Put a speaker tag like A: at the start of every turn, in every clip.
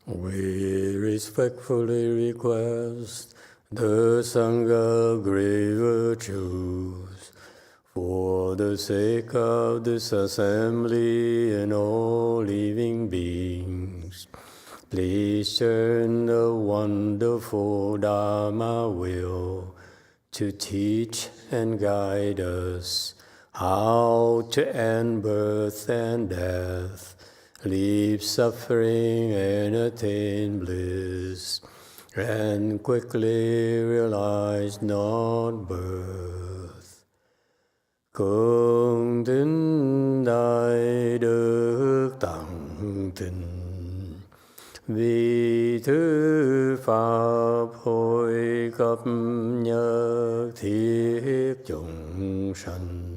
A: We respectfully request the Sangha great virtues for the sake of this assembly and all living beings. Please turn the wonderful Dharma wheel to teach and guide us how to end birth and death, leave suffering and attain bliss, and quickly realize not birth. Cung tín đại đức tặng tình, vì thứ pháp hội cấp nhất thiết chúng sanh.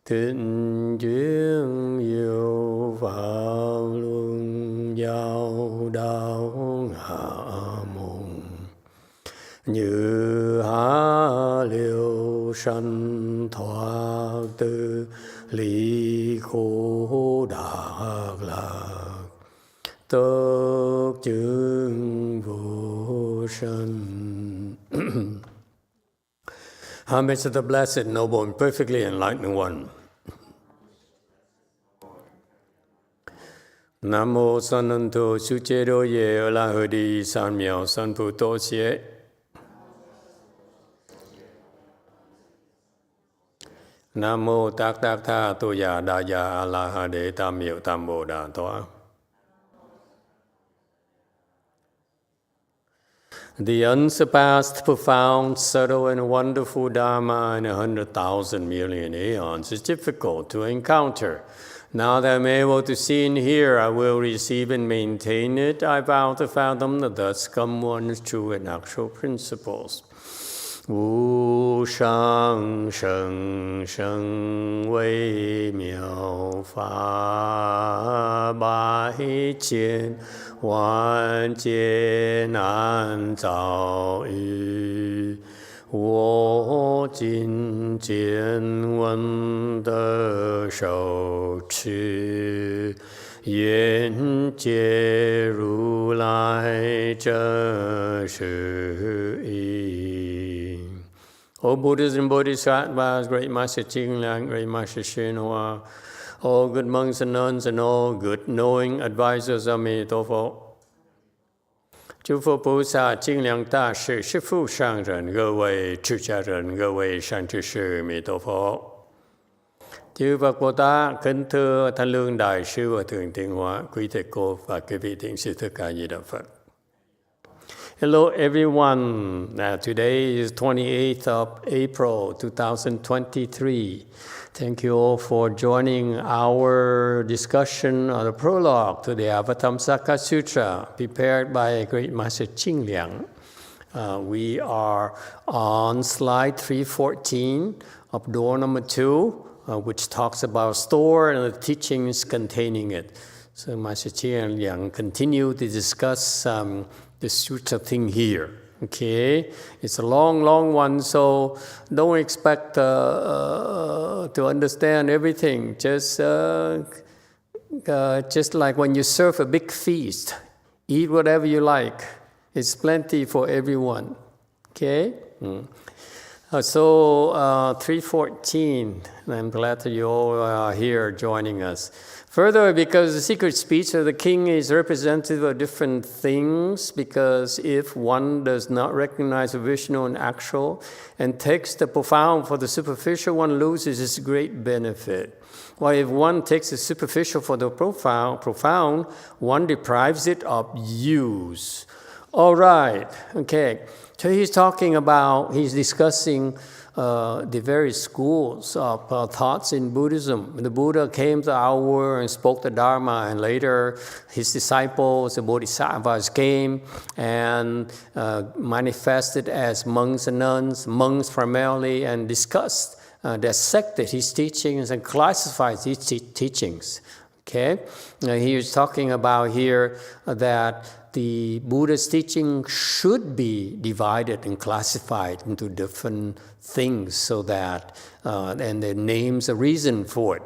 A: Thịnh chuyên diệu pháp luân giao đạo hạ môn, như hạ liêu sanh thoát tư lý khổ đạc lạc, tất chứng vô sanh. Homage to the Blessed, Noble, and Perfectly Enlightened One. Nam mô Sananto Suchedo Ye Alahadi San Miao San Puto Xie. Nam mô Tác Tác Tha Tô Già Đa Già Alahade Tam Miệu Tam Bồ Đà Toa. The unsurpassed, profound, subtle, and wonderful Dharma in 100,000 million aeons is difficult to encounter. Now that I'm able to see and hear, I will receive and maintain it. I vow to fathom the thus come one's true and actual principles. Wu shang sheng sheng wei miao fa bai jian wan jian an zao yu. 我今见闻得受持，愿解如来真实义。O Buddhas and Bodhisattvas, Great Master Ching Liang, Great Master YongHua, all good monks and nuns, and all good knowing advisors of Emitofuo. 诸佛菩萨、精良大士、师父上人、各位出家人、各位善知识，弥陀佛。Chư Phật Bồ Tát, kính thưa Thanh Lương Đại sư và Thượng Tịnh Hóa, quý thầy cô và quý vị thiện sư tất cả Di Đà Phật. Hello everyone. Today is 28th of April 2023. Thank you all for joining our discussion of the prologue to the Avatamsaka Sutra, prepared by Great Master Ching Liang. We are on slide 314 of door number 2, which talks about store and the teachings containing it. So Master Ching Liang continued to discuss the sutra thing here. Okay, it's a long one, so don't expect to understand everything. Just like when you serve a big feast, eat whatever you like. It's plenty for everyone. Okay. So 314. I'm glad that you all are here joining us. Further, because the secret speech of the king is representative of different things, because if one does not recognize the Vishnu and actual and takes the profound for the superficial, one loses its great benefit. While if one takes the superficial for the profound, one deprives it of use. All right, okay. So he's discussing the various schools of thoughts in Buddhism. The Buddha came to our world and spoke the Dharma, and later his disciples, the Bodhisattvas, came and manifested as monks and nuns, monks primarily, and discussed, dissected his teachings and classified his teachings. Okay? He was talking about here that the Buddha's teaching should be divided and classified into different things so that, and it names a reason for it.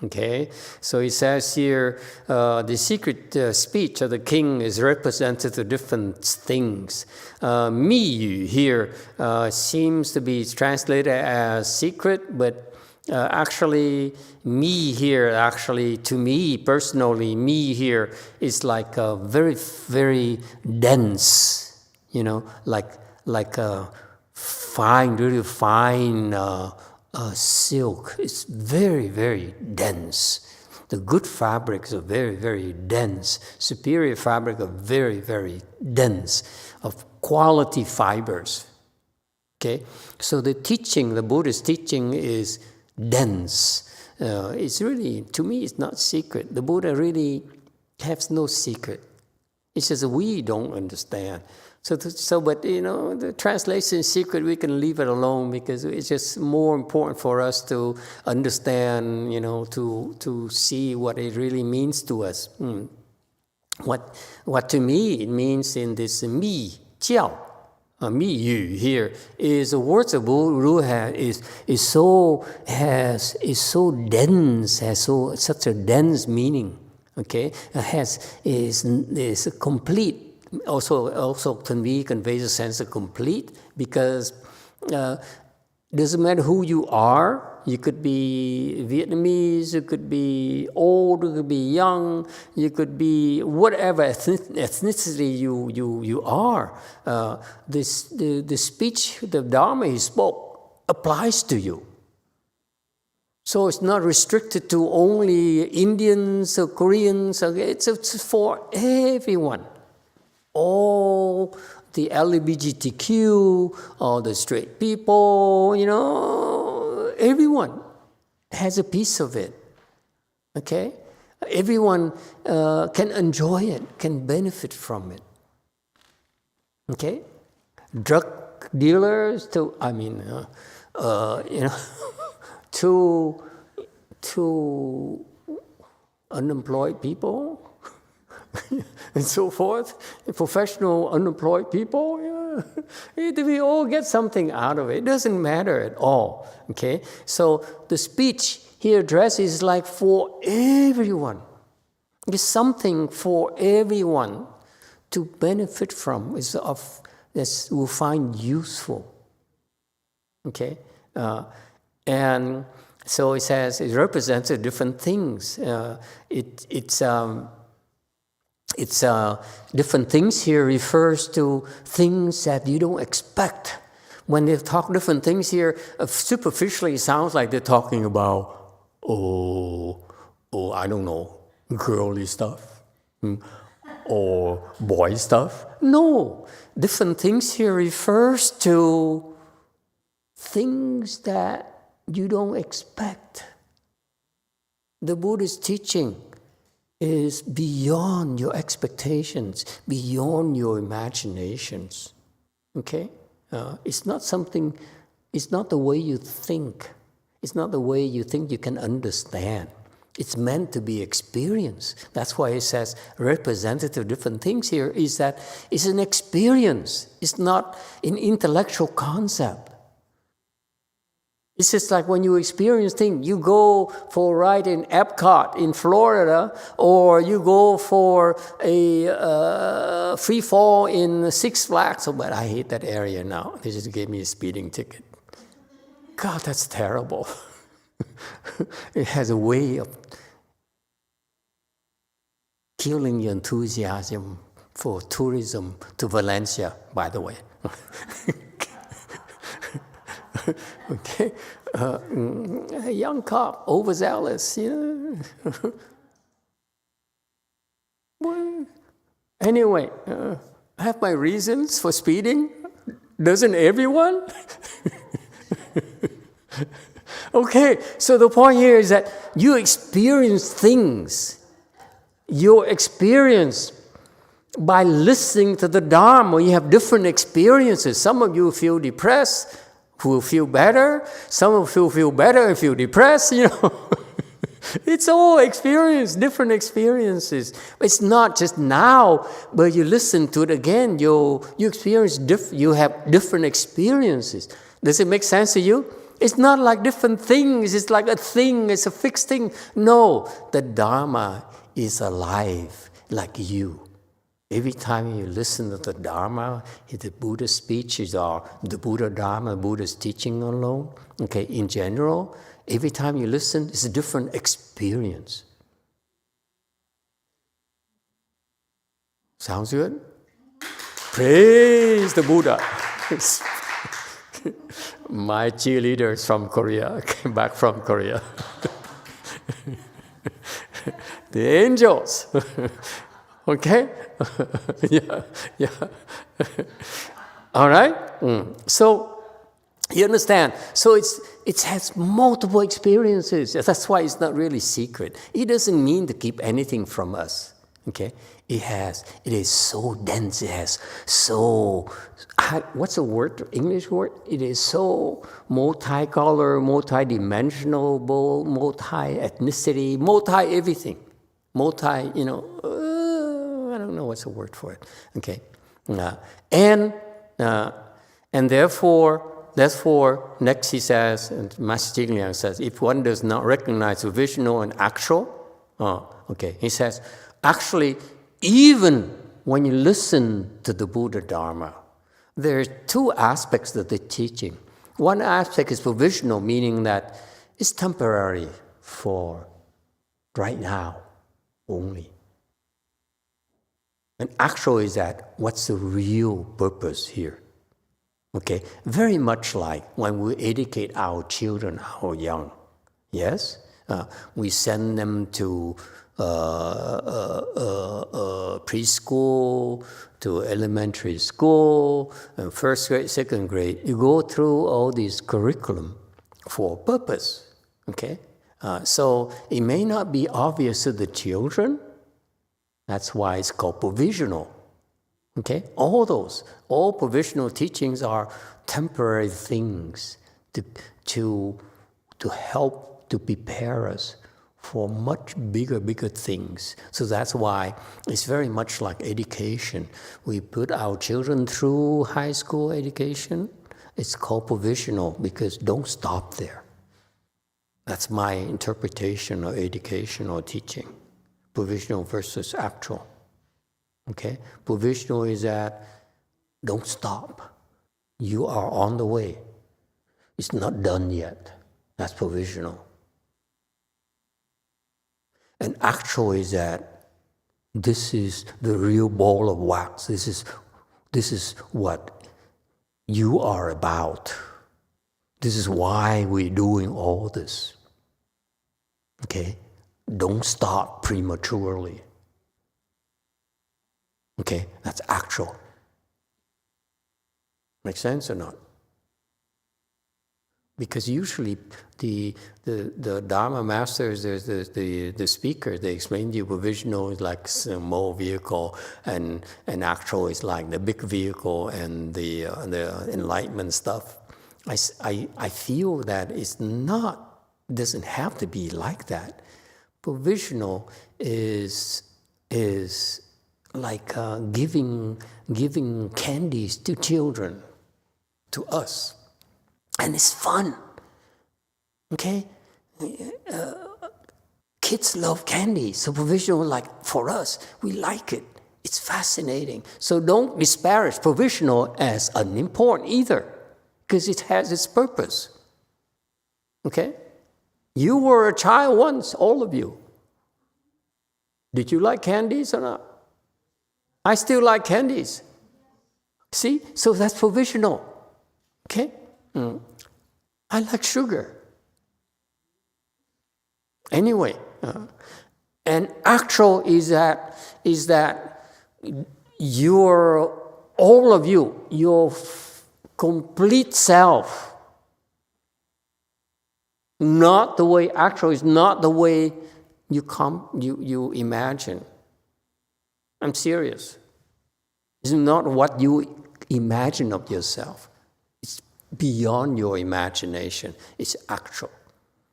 A: Okay, so he says here, the secret speech of the king is represented to different things. Mi here seems to be translated as secret, but actually, me here, actually, to me personally, me here is like a very, very dense, like a fine, really fine silk. It's very, very dense. The good fabrics are very, very dense. Superior fabric are very, very dense, of quality fibers. Okay, so the teaching, the Buddhist teaching is dense. It's really, to me, it's not secret. The Buddha really has no secret. It's just we don't understand. But the translation is secret. We can leave it alone because it's just more important for us to understand, to see what it really means to us. What to me it means in this mi jiao, mi yu here is the words of Buddha is so dense, has such a dense meaning. Okay, is a complete. Also to me conveys a sense of complete, because doesn't matter who you are. You could be Vietnamese, you could be old, you could be young, you could be whatever ethnicity you are. The speech, the Dharma he spoke applies to you. So it's not restricted to only Indians or Koreans. It's for everyone. All the LGBTQ, all the straight people, everyone has a piece of it. Okay? Everyone can enjoy it, can benefit from it. Okay? Drug dealers to unemployed people. And so forth, professional unemployed people, we all get something out of it. It doesn't matter at all. Okay, so the speech here addresses like for everyone. It's something for everyone to benefit from. That we'll find useful. Okay, and so it says it represents different things. It's different things here refers to things that you don't expect. When they talk different things here, superficially it sounds like they're talking about, I don't know, girly stuff or boy stuff. No, different things here refers to things that you don't expect. The Buddhist teaching is beyond your expectations, beyond your imaginations. Okay? It's not the way you think. It's not the way you think you can understand. It's meant to be experienced. That's why it says representative different things here is that it's an experience. It's not an intellectual concept. It's just like when you experience things, you go for a ride in Epcot in Florida, or you go for a free fall in Six Flags. But I hate that area now. They just gave me a speeding ticket. God, that's terrible. It has a way of killing your enthusiasm for tourism to Valencia, by the way. Okay, a young cop, overzealous, Well, anyway, I have my reasons for speeding. Doesn't everyone? Okay, so the point here is that you experience things. Your experience by listening to the Dharma, you have different experiences. Some of you feel depressed, who will feel better. Some of you feel better and feel depressed, It's all experience, different experiences. It's not just now, but you listen to it again, you experience you have different experiences. Does it make sense to you? It's not like different things. It's like a thing. It's a fixed thing. No, the Dharma is alive like you. Every time you listen to the Dharma, the Buddha's speeches or the Buddha Dharma, Buddha's teaching alone, okay, in general, every time you listen, it's a different experience. Sounds good? Praise the Buddha. My cheerleaders from Korea came back from Korea. The angels. Okay? yeah. All right? So, you understand? So it has multiple experiences. That's why it's not really secret. It doesn't mean to keep anything from us. Okay? It is so dense. It has so, what's the word, English word? It is so multicolor, multidimensional, multi-ethnicity, multi-everything. I don't know what's the word for it. Okay. And therefore, next he says, and Master Jingliang says, if one does not recognize provisional and actual, he says, actually, even when you listen to the Buddha Dharma, there are two aspects to the teaching. One aspect is provisional, meaning that it's temporary for right now only. And actual is that what's the real purpose here? Okay, very much like when we educate our children, our young. Yes, we send them to preschool, to elementary school, and first grade, second grade. You go through all this curriculum for a purpose. Okay, so it may not be obvious to the children. That's why it's called provisional. Okay, all provisional teachings are temporary things to help to prepare us for much bigger things. So that's why it's very much like education. We put our children through high school education. It's called provisional because don't stop there. That's my interpretation of education or teaching. Provisional versus actual. Okay? Provisional is that don't stop. You are on the way. It's not done yet. That's provisional. And actual is that this is the real ball of wax. This is what you are about. This is why we're doing all this. Okay? Don't stop prematurely. Okay? That's actual. Make sense or not? Because usually the Dharma masters, there's the speaker, they explain to you provisional is like a small vehicle and actual is like the big vehicle and the enlightenment stuff. I feel that it's not, doesn't have to be like that. Provisional is like giving candies to children, to us. And it's fun, okay? Kids love candy, so provisional, like for us, we like it. It's fascinating. So don't disparage provisional as unimportant either, because it has its purpose, okay? You were a child once, all of you. Did you like candies or not? I still like candies. See? So that's provisional, okay? I like sugar. Anyway, and actual is that all of you, your complete self, not the way actual is not the way you imagine. I'm serious. It's not what you imagine of yourself. Beyond your imagination. It's actual.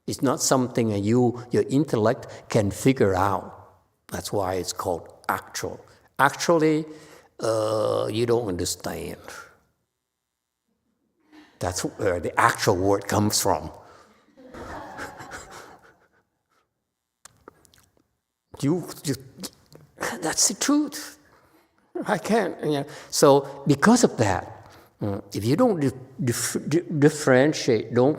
A: It's not something that your intellect can figure out. That's why it's called actual. Actually, you don't understand. That's where the actual word comes from. That's the truth. I can't. So because of that, if you don't differentiate, don't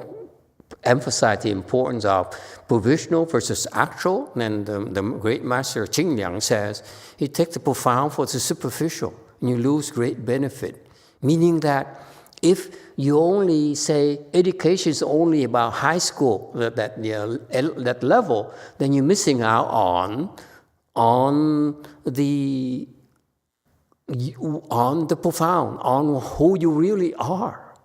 A: emphasize the importance of provisional versus actual, then the great master Qing Liang says, you take the profound for the superficial, and you lose great benefit. Meaning that if you only say education is only about high school, that level, then you're missing out on the profound, on who you really are.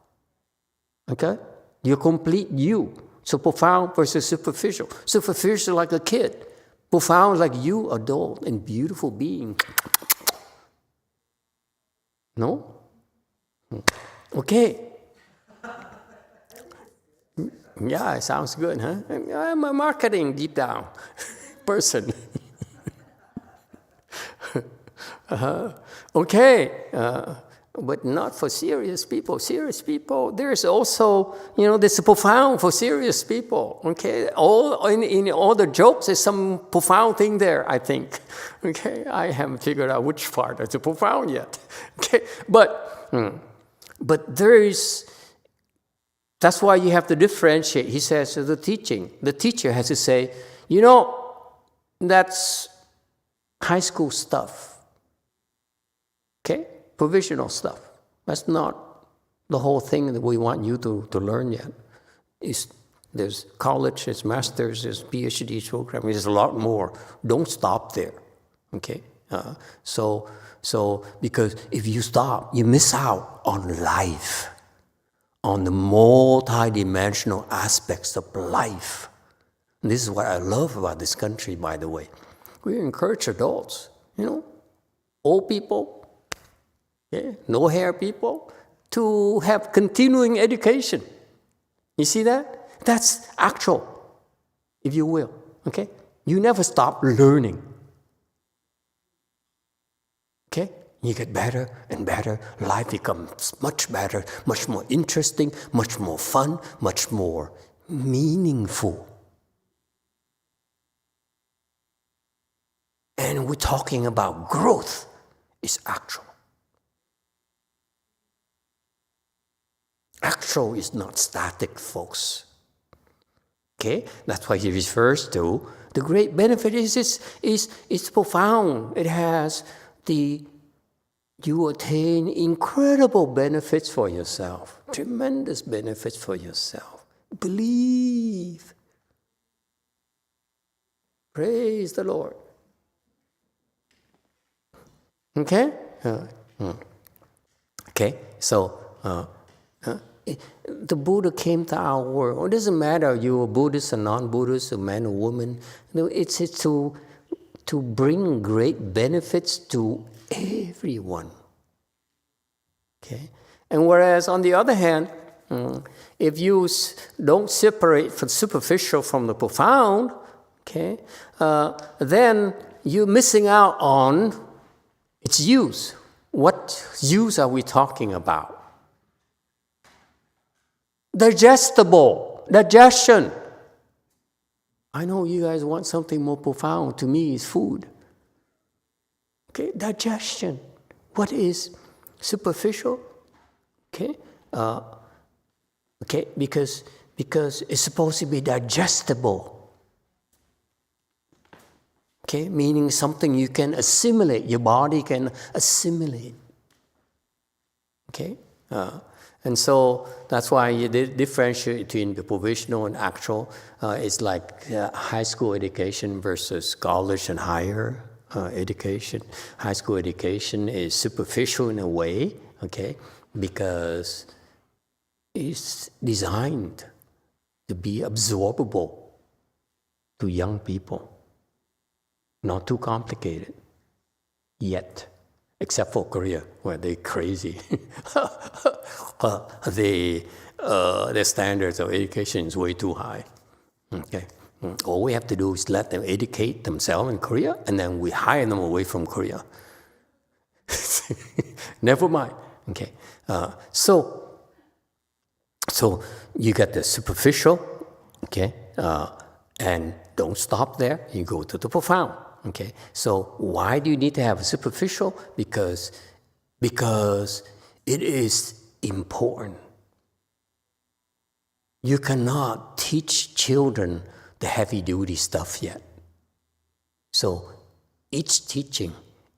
A: Okay? You're complete you. So profound versus superficial. Superficial like a kid. Profound like you, adult and beautiful being. No? Okay. Yeah, it sounds good, huh? I'm a marketing deep down person. Okay. But not for serious people. Serious people, there's also, there's a profound for serious people. Okay, in all the jokes, there's some profound thing there, I think. Okay, I haven't figured out which part is profound yet. Okay, but there is. That's why you have to differentiate. He says the teacher has to say, that's high school stuff. Okay. Provisional stuff. That's not the whole thing that we want you to learn yet. There's college, there's master's, there's PhD program, there's a lot more. Don't stop there, okay? So because if you stop, you miss out on life, on the multidimensional aspects of life. And this is what I love about this country, by the way. We encourage adults, old people, no hair people, to have continuing education. You see that? That's actual, if you will. Okay? You never stop learning. Okay? You get better and better. Life becomes much better, much more interesting, much more fun, much more meaningful. And we're talking about growth. It's actual. Actual is not static, folks. Okay? That's why he refers to the great benefit is profound. It has you attain incredible benefits for yourself, tremendous benefits for yourself. Believe. Praise the Lord. Okay? Okay, so the Buddha came to our world. It doesn't matter if you're a Buddhist or non-Buddhist, a man or woman. It's to bring great benefits to everyone. Okay? And whereas on the other hand, if you don't separate the superficial from the profound, okay, then you're missing out on its use. What use are we talking about? Digestion. I know you guys want something more profound. To me, it's food. Okay, digestion. What is superficial? Okay, because it's supposed to be digestible. Okay, meaning something you can assimilate. Your body can assimilate. Okay. And so that's why you differentiate between the provisional and actual. It's like high school education versus college and higher education. High school education is superficial in a way, okay, because it's designed to be absorbable to young people. Not too complicated yet. Except for Korea, where they're crazy. Their standards of education is way too high. Okay, all we have to do is let them educate themselves in Korea, and then we hire them away from Korea. Never mind. Okay, so So you get the superficial, okay, and don't stop there. You go to the profound, okay. So why do you need to have a superficial? Because it is important. You cannot teach children the heavy-duty stuff yet. So each teaching,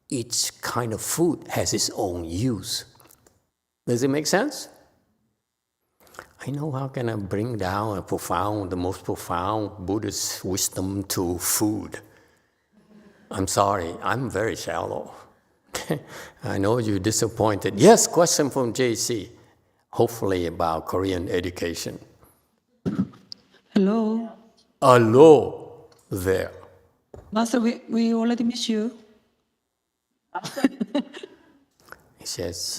A: each kind of food has its own use. Does it make sense? I know how can I bring down the most profound Buddhist wisdom to food. I'm sorry, I'm very shallow. I know you're disappointed. Yes, question from JC, hopefully about Korean education.
B: Hello.
A: Hello there.
B: Master, we already miss you.
A: He says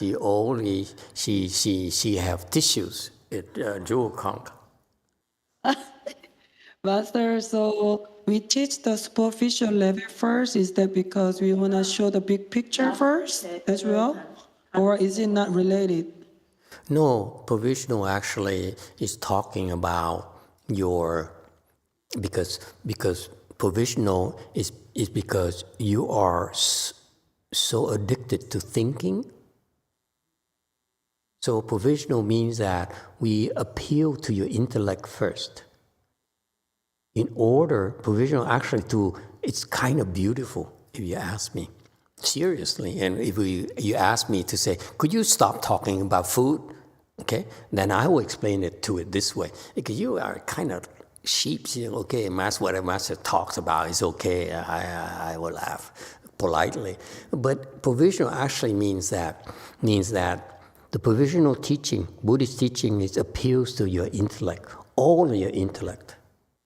A: she have tissues at jewel counter.
B: Master, so we teach the superficial level first. Is that because we want to show the big picture first as well? Or is it not related?
A: No, provisional actually is talking about because provisional is because you are so addicted to thinking. So provisional means that we appeal to your intellect first. In order, provisional actually it's kind of beautiful if you ask me. Seriously, and if you ask me to say, could you stop talking about food? Okay, then I will explain it this way. Because you are kind of sheep, okay, whatever Master talks about is okay, I will laugh politely. But provisional actually means that the provisional teaching, Buddhist teaching, appeals to your intellect, all of your intellect.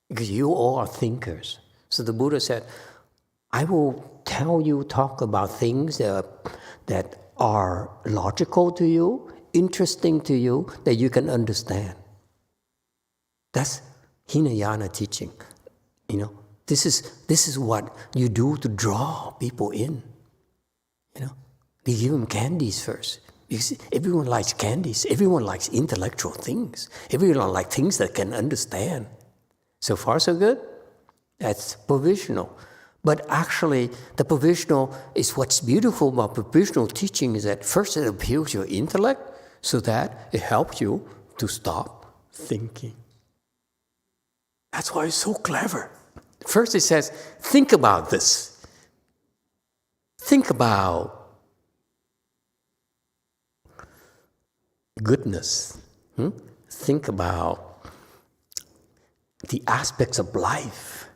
A: Because you all are thinkers. So the Buddha said, I will talk about things that are logical to you, interesting to you, that you can understand. That's Hinayana teaching. This is what you do to draw people in. You give them candies first. Because everyone likes candies. Everyone likes intellectual things. Everyone likes things that can understand. So far, so good? That's provisional. But actually, the provisional is what's beautiful about provisional teaching is that first it appeals to your intellect so that it helps you to stop thinking. That's why it's so clever. First it says, think about this. Think about goodness. Think about the aspects of life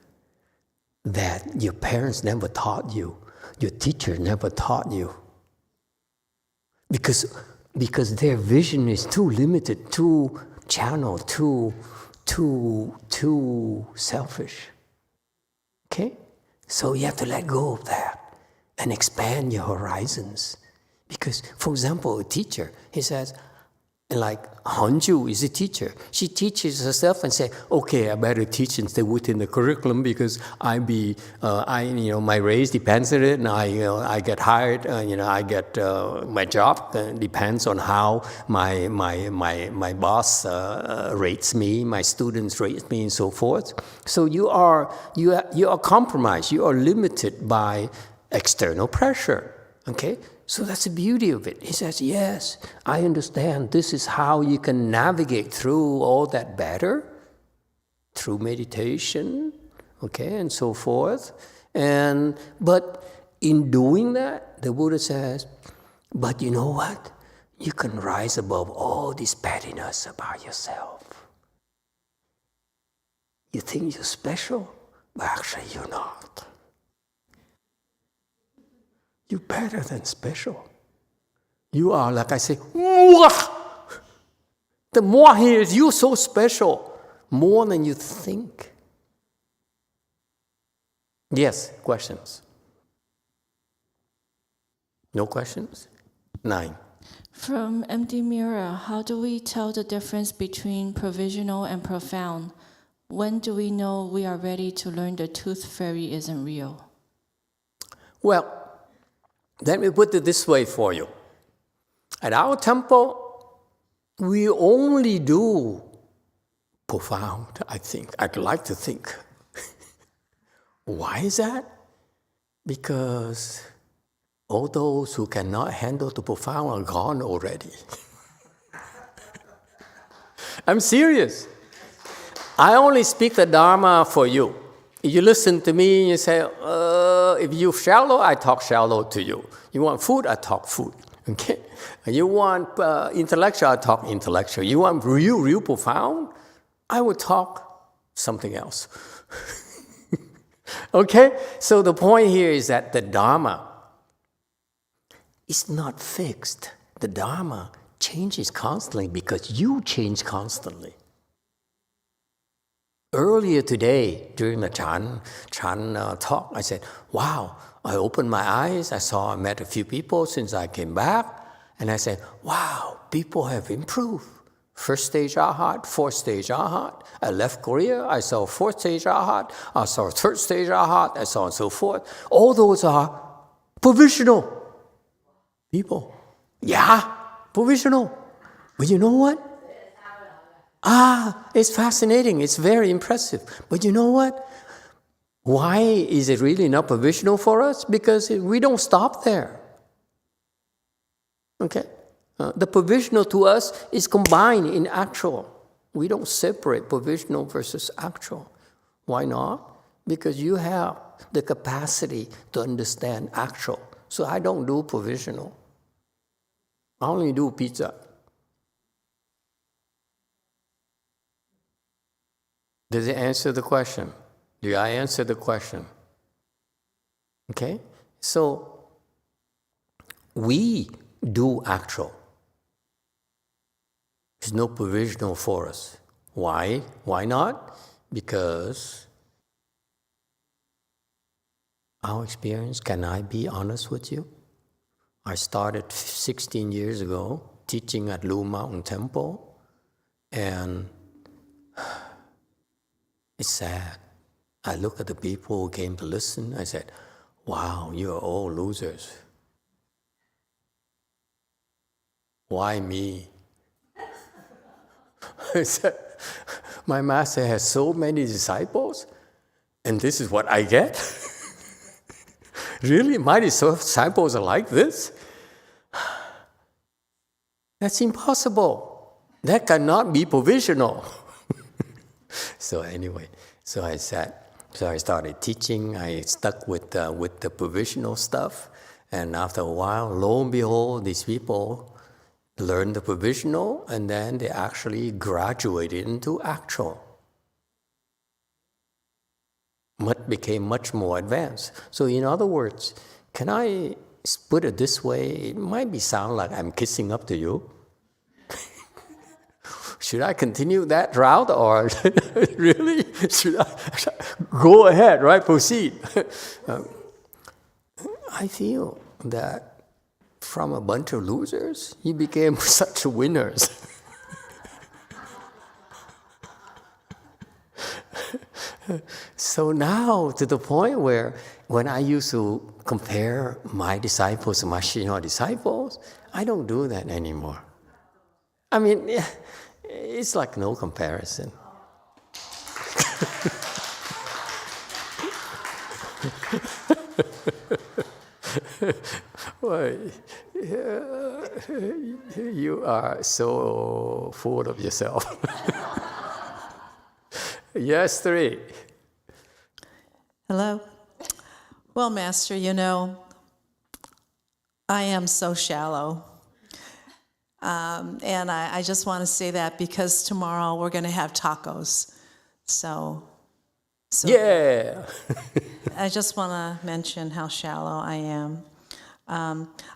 A: that your parents never taught you, your teacher never taught you. Because their vision is too limited, too channeled, too selfish. Okay? So you have to let go of that and expand your horizons. Because, for example, a teacher, he says, like Hanju is a teacher. She teaches herself and say, okay, I better teach and stay within the curriculum because my raise depends on it, and I get hired. I get my job depends on how my boss rates me, my students rate me, and so forth. So you are compromised. You are limited by external pressure. Okay. So that's the beauty of it. He says, yes, I understand. This is how you can navigate through all that better, through meditation, okay, and so forth. But in doing that, the Buddha says, but you know what? You can rise above all this pettiness about yourself. You think you're special, but actually you're not. You're better than special. You are, like I say, Mwah! The more here is you're so special, more than you think. Yes, questions? No questions? 9.
C: From Empty Mirror, how do we tell the difference between provisional and profound? When do we know we are ready to learn the tooth fairy isn't real?
A: Well, let me put it this way for you. At our temple, we only do profound, I think. I'd like to think. Why is that? Because all those who cannot handle the profound are gone already. I'm serious. I only speak the Dharma for you. You listen to me and you say, if you're shallow, I talk shallow to you. You want food, I talk food. Okay? You want intellectual, I talk intellectual. You want real profound, I would talk something else. Okay? So the point here is that the Dharma is not fixed. The Dharma changes constantly because you change constantly. Earlier today, during the Chan talk, I said, wow, I opened my eyes, I met a few people since I came back, and I said, wow, people have improved. First stage Arhat, fourth stage Arhat. I left Korea, I saw fourth stage Arhat, I saw third stage Arhat, I saw and so forth. All those are provisional people. Yeah, provisional. But you know what? It's fascinating. It's very impressive. But you know what? Why is it really not provisional for us? Because we don't stop there. Okay? The provisional to us is combined in actual. We don't separate provisional versus actual. Why not? Because you have the capacity to understand actual. So I don't do provisional. I only do pizza. Does it answer the question? Do I answer the question? Okay? So, we do actual. There's no provisional for us. Why? Why not? Because our experience, can I be honest with you? I started 16 years ago teaching at Blue Mountain Temple, and it's sad. I look at the people who came to listen. I said, wow, you're all losers. Why me? I said, my master has so many disciples, and this is what I get? Really? My disciples are like this? That's impossible. That cannot be provisional. So anyway, so I started teaching. I stuck with the provisional stuff, and after a while, lo and behold, these people learned the provisional, and then they actually graduated into actual. Became much more advanced. So in other words, can I put it this way? It might sound like I'm kissing up to you. Should I continue that route, or really? Should I go ahead, right? Proceed. I feel that from a bunch of losers, you became such winners. So now, to the point where when I used to compare my disciples and my Shinhwa disciples, I don't do that anymore. I mean, it's like no comparison. Well, you are so full of yourself. Yes, 3.
D: Hello. Well, Master, I am so shallow. And I just want to say that because tomorrow we're going to have tacos. So
A: Yeah.
D: I just want to mention how shallow I am.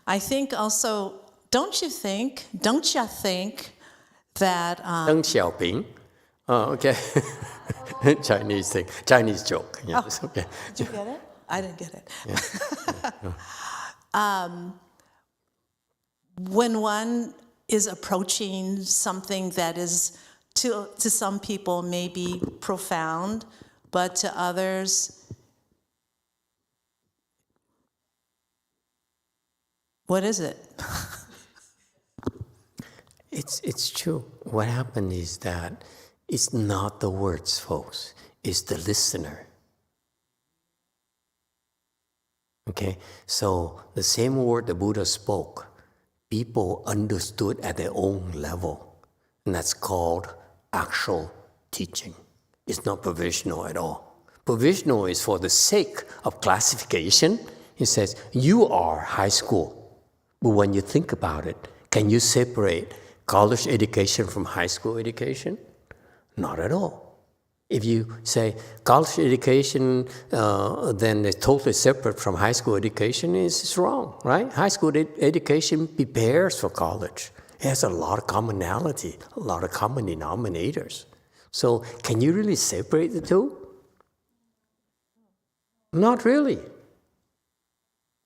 D: I think also, don't you think that...
A: Deng Xiaoping. Oh, okay. Chinese thing, Chinese joke. Yes,
D: oh,
A: okay.
D: Did you get it? I didn't get it.
A: Yeah.
D: When one is approaching something that is to some people may be profound, but to others, what is it?
A: It's true. What happened is that it's not the words, folks. It's the listener. Okay? So the same word the Buddha spoke, people understood at their own level. And that's called actual teaching. It's not provisional at all. Provisional is for the sake of classification. It says, you are high school. But when you think about it, can you separate college education from high school education? Not at all. If you say college education, then it's totally separate from high school education, it's wrong, right? High school education prepares for college. It has a lot of commonality, a lot of common denominators. So can you really separate the two? Not really.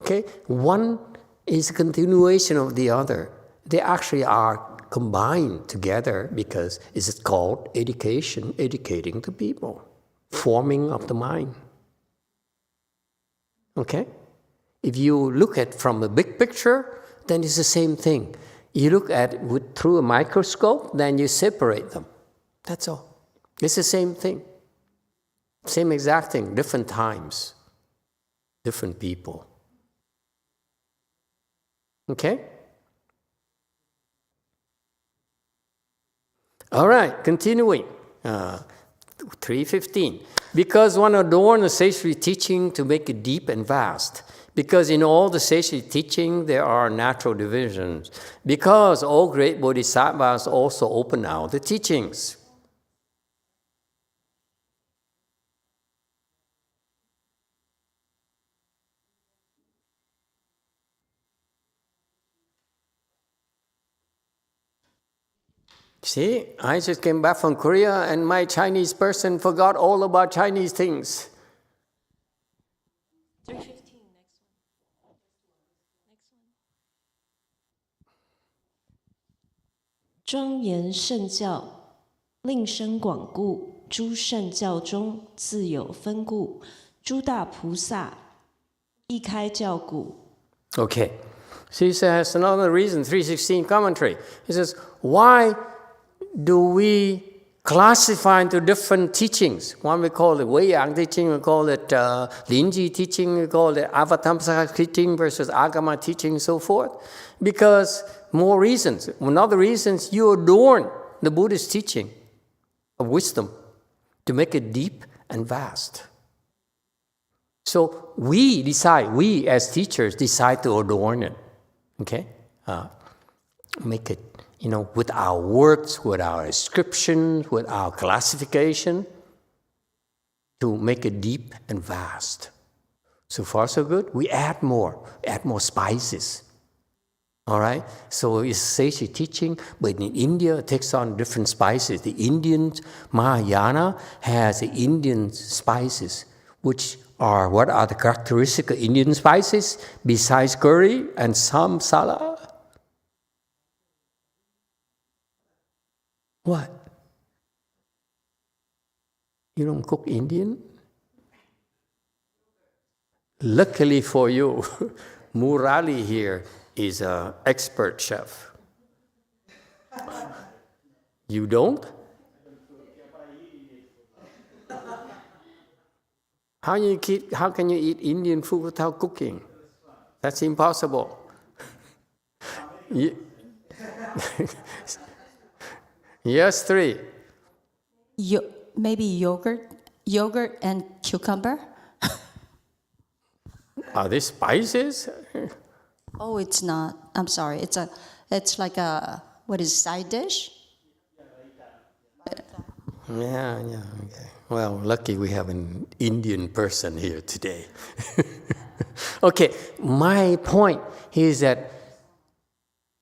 A: Okay? One is a continuation of the other. They actually are combined together because it's called education, educating the people, forming of the mind. Okay? If you look at from the big picture, then it's the same thing. You look at it through a microscope, then you separate them. That's all. It's the same thing. Same exact thing, different times, different people. Okay? All right, continuing. 3:15. Because one adorns the sacred teaching to make it deep and vast. Because in all the sacred teaching there are natural divisions. Because all great bodhisattvas also open out the teachings. See, I just came back from Korea and my Chinese person forgot all about Chinese things.
C: 3:15, next one.
E: 庄严圣教，令生广故，诸圣教中自有分故，诸大菩萨一开教鼓。
A: Okay, so he says another reason, 3:16 commentary. He says, why do we classify into different teachings? One we call it Weiyang teaching, we call it Linji teaching, we call it Avatamsaka teaching versus Agama teaching, and so forth. Because more reasons. Another reason is you adorn the Buddhist teaching of wisdom to make it deep and vast. So we decide, we as teachers decide to adorn it. Okay? Make it, with our words, with our descriptions, with our classification, to make it deep and vast. So far, so good. We add more spices. All right? So it's sacred teaching, but in India, it takes on different spices. The Indian Mahayana has the Indian spices, which are, what are the characteristic of Indian spices? Besides curry and some masala. What? You don't cook Indian? Luckily for you, Murali here is an expert chef. You don't? How can you eat Indian food without cooking? That's impossible. Yes, 3.
F: Maybe yogurt and cucumber.
A: Are they spices?
F: Oh, it's not. I'm sorry. It's like a, what is side dish?
A: Yeah, okay. Well, lucky we have an Indian person here today. Okay, my point is that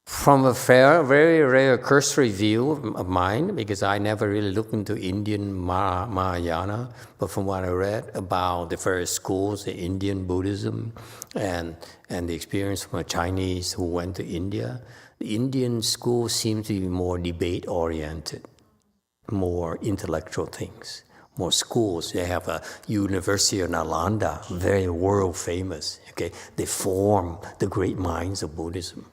A: from a very rare cursory view of mine, because I never really looked into Indian Mahayana, but from what I read about the various schools, the Indian Buddhism, and the experience from a Chinese who went to India, the Indian school seems to be more debate-oriented, more intellectual things, more schools. They have a University of Nalanda, very world famous. Okay, they form the great minds of Buddhism.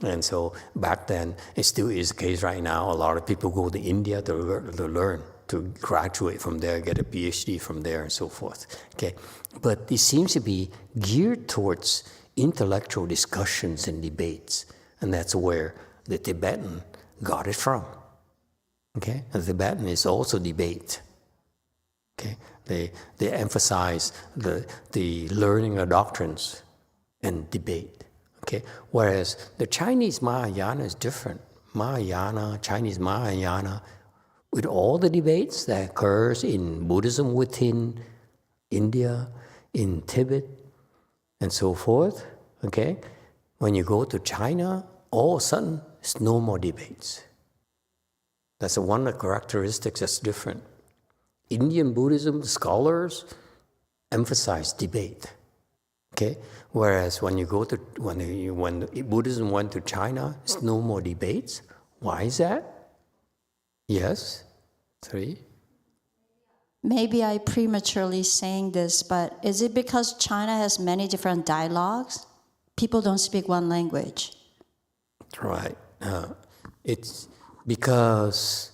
A: And so back then, it still is the case right now. A lot of people go to India to learn, to graduate from there, get a PhD from there, and so forth. Okay, but it seems to be geared towards intellectual discussions and debates, and that's where the Tibetan got it from. Okay, the Tibetan is also debate. Okay, they emphasize the learning of doctrines and debate. Okay, whereas the Chinese Mahayana is different. Chinese Mahayana, with all the debates that occurs in Buddhism within India, in Tibet, and so forth. Okay, when you go to China, all of a sudden, there's no more debates. That's one of the characteristics that's different. Indian Buddhism scholars emphasize debate. Okay, whereas when Buddhism went to China, there's no more debates. Why is that? Yes, 3.
F: Maybe I prematurely saying this, but is it because China has many different dialogues? People don't speak one language.
A: Right. It's because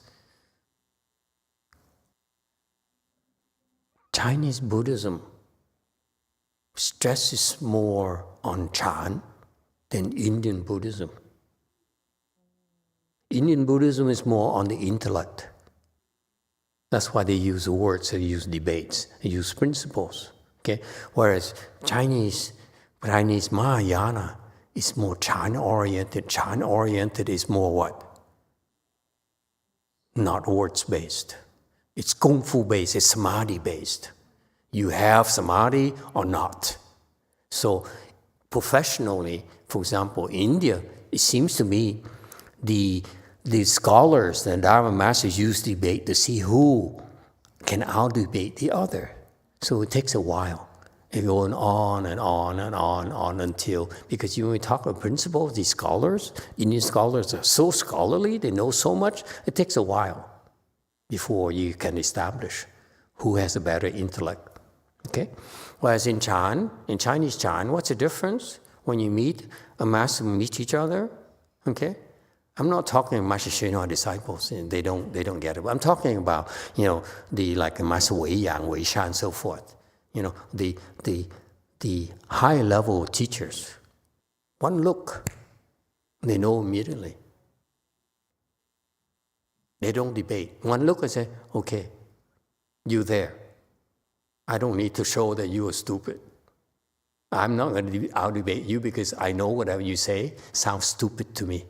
A: Chinese Buddhism stresses more on Chan than Indian Buddhism. Indian Buddhism is more on the intellect. That's why they use words, they use debates, they use principles. Okay? Whereas Chinese Mahayana is more Chan-oriented. Chan-oriented is more what? Not words-based. It's Kung Fu-based, it's Samadhi-based. You have Samadhi or not. So professionally, for example, India, it seems to me the scholars, the Dharma masters use debate to see who can out-debate the other. So it takes a while. It's going on and on and on until, because when we talk about principles, these scholars, Indian scholars are so scholarly, they know so much, it takes a while before you can establish who has a better intellect. Okay? Whereas in Chinese Chan, what's the difference? When you meet a master, meet each other, okay? I'm not talking about Master Hsuan disciples, and they don't get it. I'm talking about, like Master Wei Yang, Wei Shan, and so forth. The high level teachers. One look, they know immediately. They don't debate. One look and say, okay, you there. I don't need to show that you are stupid. I'm not going to out-debate you because I know whatever you say sounds stupid to me.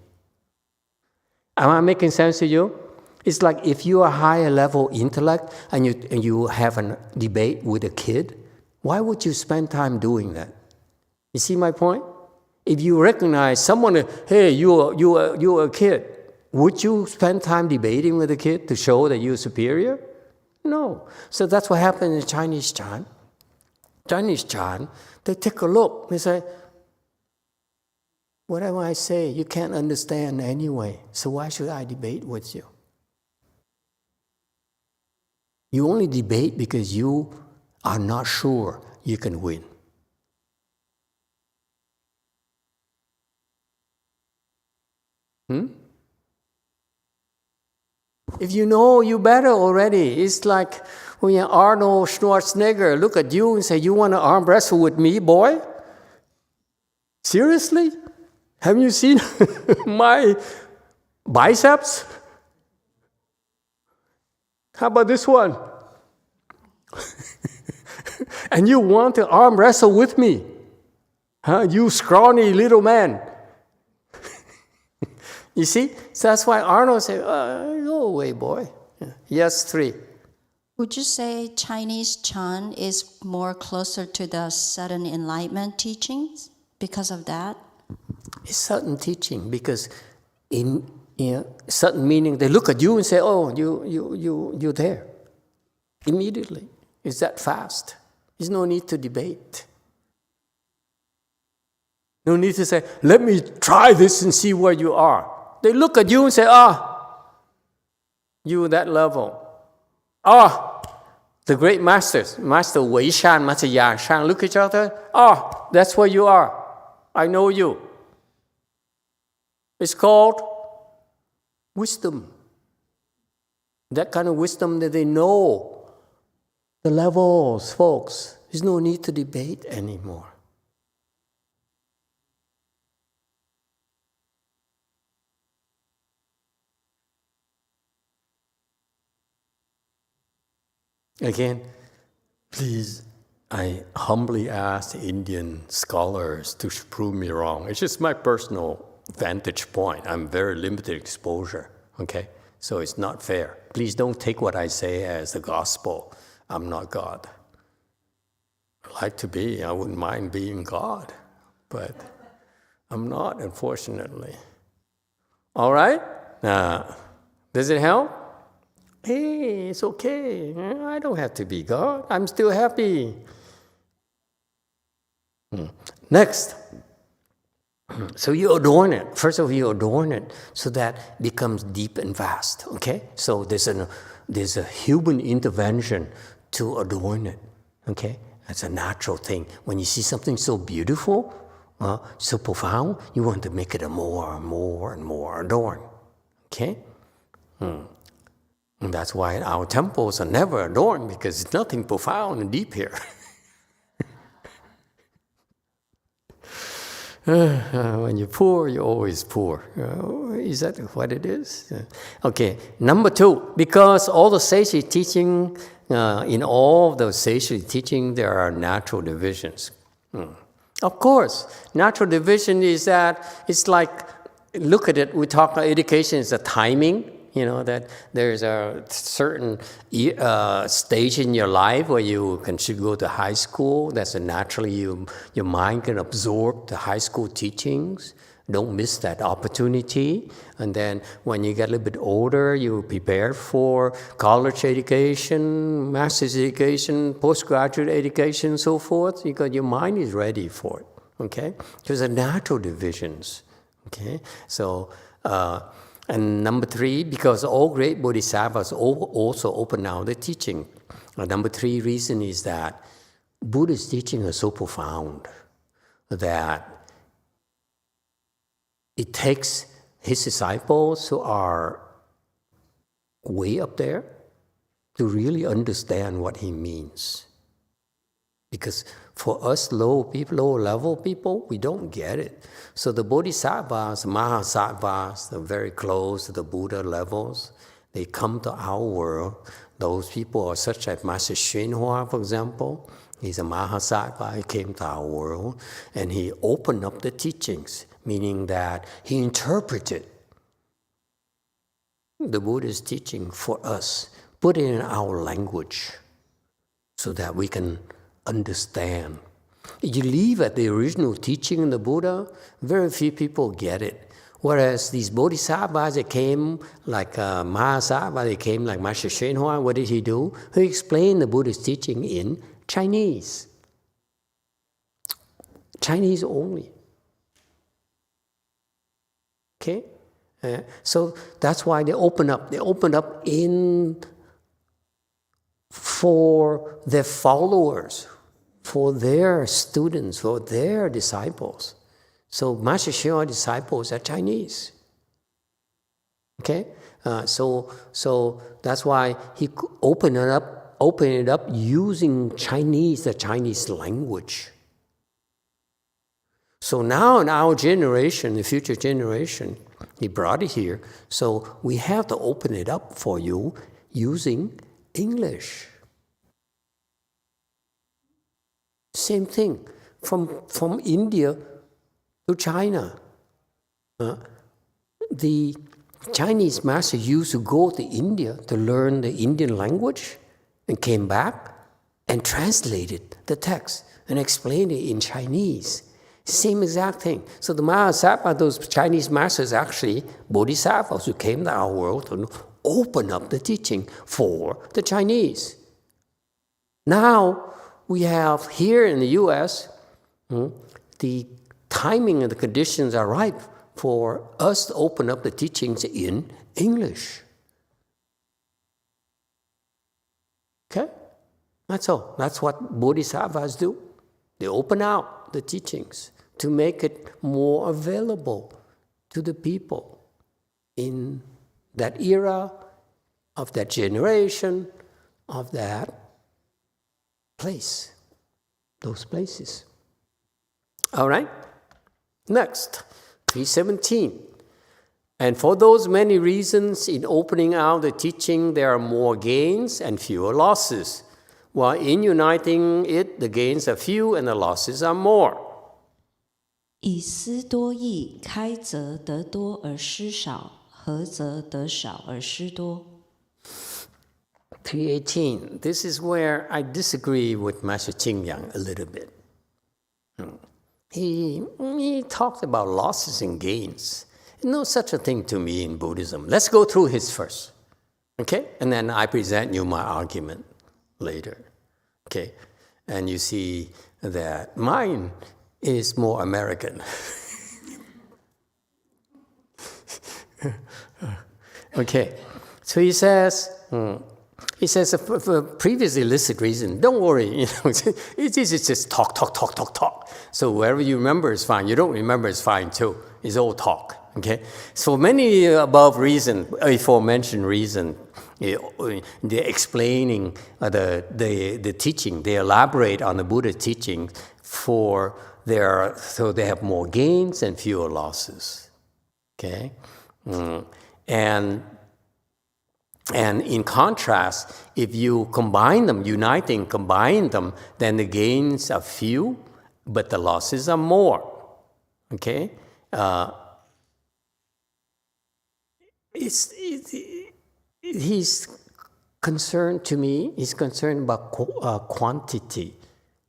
A: Am I making sense to you? It's like if you are higher level intellect and you have a debate with a kid, why would you spend time doing that? You see my point? If you recognize someone, hey, you're a kid, would you spend time debating with a kid to show that you're superior? No. So that's what happened in Chinese Chan. Chinese Chan, they take a look. They say, whatever I say, you can't understand anyway. So why should I debate with you? You only debate because you are not sure you can win. If you know, you better already. It's like when Arnold Schwarzenegger look at you and say, you want to arm wrestle with me, boy? Seriously? Have you seen my biceps? How about this one? And you want to arm wrestle with me? Huh? You scrawny little man. You see? So that's why Arnold said, go away, boy. Yes, 3.
F: Would you say Chinese Chan is more closer to the sudden enlightenment teachings because of that?
A: It's sudden teaching because in sudden meaning they look at you and say, oh, you're there. Immediately. It's that fast. There's no need to debate. No need to say, let me try this and see where you are. They look at you and say, you that level. The great masters, Master Wei Shan, Master Yang Shan, look at each other. That's where you are. I know you. It's called wisdom. That kind of wisdom that they know the levels, folks. There's no need to debate anymore. Again, please, I humbly ask the Indian scholars to prove me wrong. It's just my personal vantage point. I'm very limited exposure, okay? So it's not fair. Please don't take what I say as the gospel. I'm not God. I'd like to be. I wouldn't mind being God, but I'm not, unfortunately. All right? Does it help? Hey, it's okay. I don't have to be God. I'm still happy. Next. So you adorn it. First of all, you adorn it so that it becomes deep and vast. Okay? So there's a human intervention to adorn it. Okay? That's a natural thing. When you see something so beautiful, so profound, you want to make it a more and more and more adorned. Okay? And that's why our temples are never adorned, because there's nothing profound and deep here. When you're poor, you're always poor. Is that what it is? Okay, number 2, because all the sage teaching, in all the sage teaching, there are natural divisions. Of course, natural division is that it's like, look at it, we talk about education is the timing. You know, that there's a certain stage in your life where you should go to high school. That's naturally your mind can absorb the high school teachings. Don't miss that opportunity. And then when you get a little bit older, you prepare for college education, master's education, postgraduate education, and so forth, because your mind is ready for it. Okay? There's a natural divisions. Okay? So, and number 3, because all great bodhisattvas also open now the teaching. Number 3 reason is that Buddha's teaching is so profound that it takes his disciples who are way up there to really understand what he means. Because for us low-level people, we don't get it. So the bodhisattvas, mahasattvas, they're very close to the Buddha levels. They come to our world. Those people are such as Master YongHua, for example. He's a mahasattva. He came to our world, and he opened up the teachings, meaning that he interpreted the Buddha's teaching for us, put it in our language, so that we can understand. If you leave at the original teaching in the Buddha, very few people get it. Whereas these bodhisattvas that came like Mahasattva, they came like Master YongHua, what did he do? He explained the Buddha's teaching in Chinese. Chinese only. Okay? So that's why they open up. They open up for their followers, for their students, for their disciples. So Master YongHua's disciples are Chinese. Okay? So that's why he opened it up using Chinese, the Chinese language. So now in our generation, the future generation, he brought it here. So we have to open it up for you using English. Same thing, from India to China. The Chinese master used to go to India to learn the Indian language and came back and translated the text and explained it in Chinese. Same exact thing. So the Mahasattva, those Chinese masters, actually bodhisattvas who came to our world to open up the teaching for the Chinese. Now we have here in the U.S., the timing and the conditions are ripe for us to open up the teachings in English. Okay? That's all. That's what bodhisattvas do. They open out the teachings to make it more available to the people in that era, of that generation, of that place, those places. All right? Next, 317. And for those many reasons, in opening out the teaching, there are more gains and fewer losses. While in uniting it, the gains are few and the losses are more.
E: 以思多义，开则得多而失少，合则得少而失多。
A: 318. This is where I disagree with Master Qingyang a little bit. He talked about losses and gains. No such a thing to me in Buddhism. Let's go through his first, okay? And then I present you my argument later, okay? And you see that mine is more American. Okay, so he says for previous illicit reason, don't worry, it is just talk. So wherever you remember is fine. You don't remember is fine too. It's all talk. Okay, so many aforementioned reason, they're explaining the teaching. They elaborate on the Buddha teaching so they have more gains and fewer losses. Okay, and in contrast, if you combine them, combine them, then the gains are few, but the losses are more. Okay. He's concerned to me, he's concerned about quantity.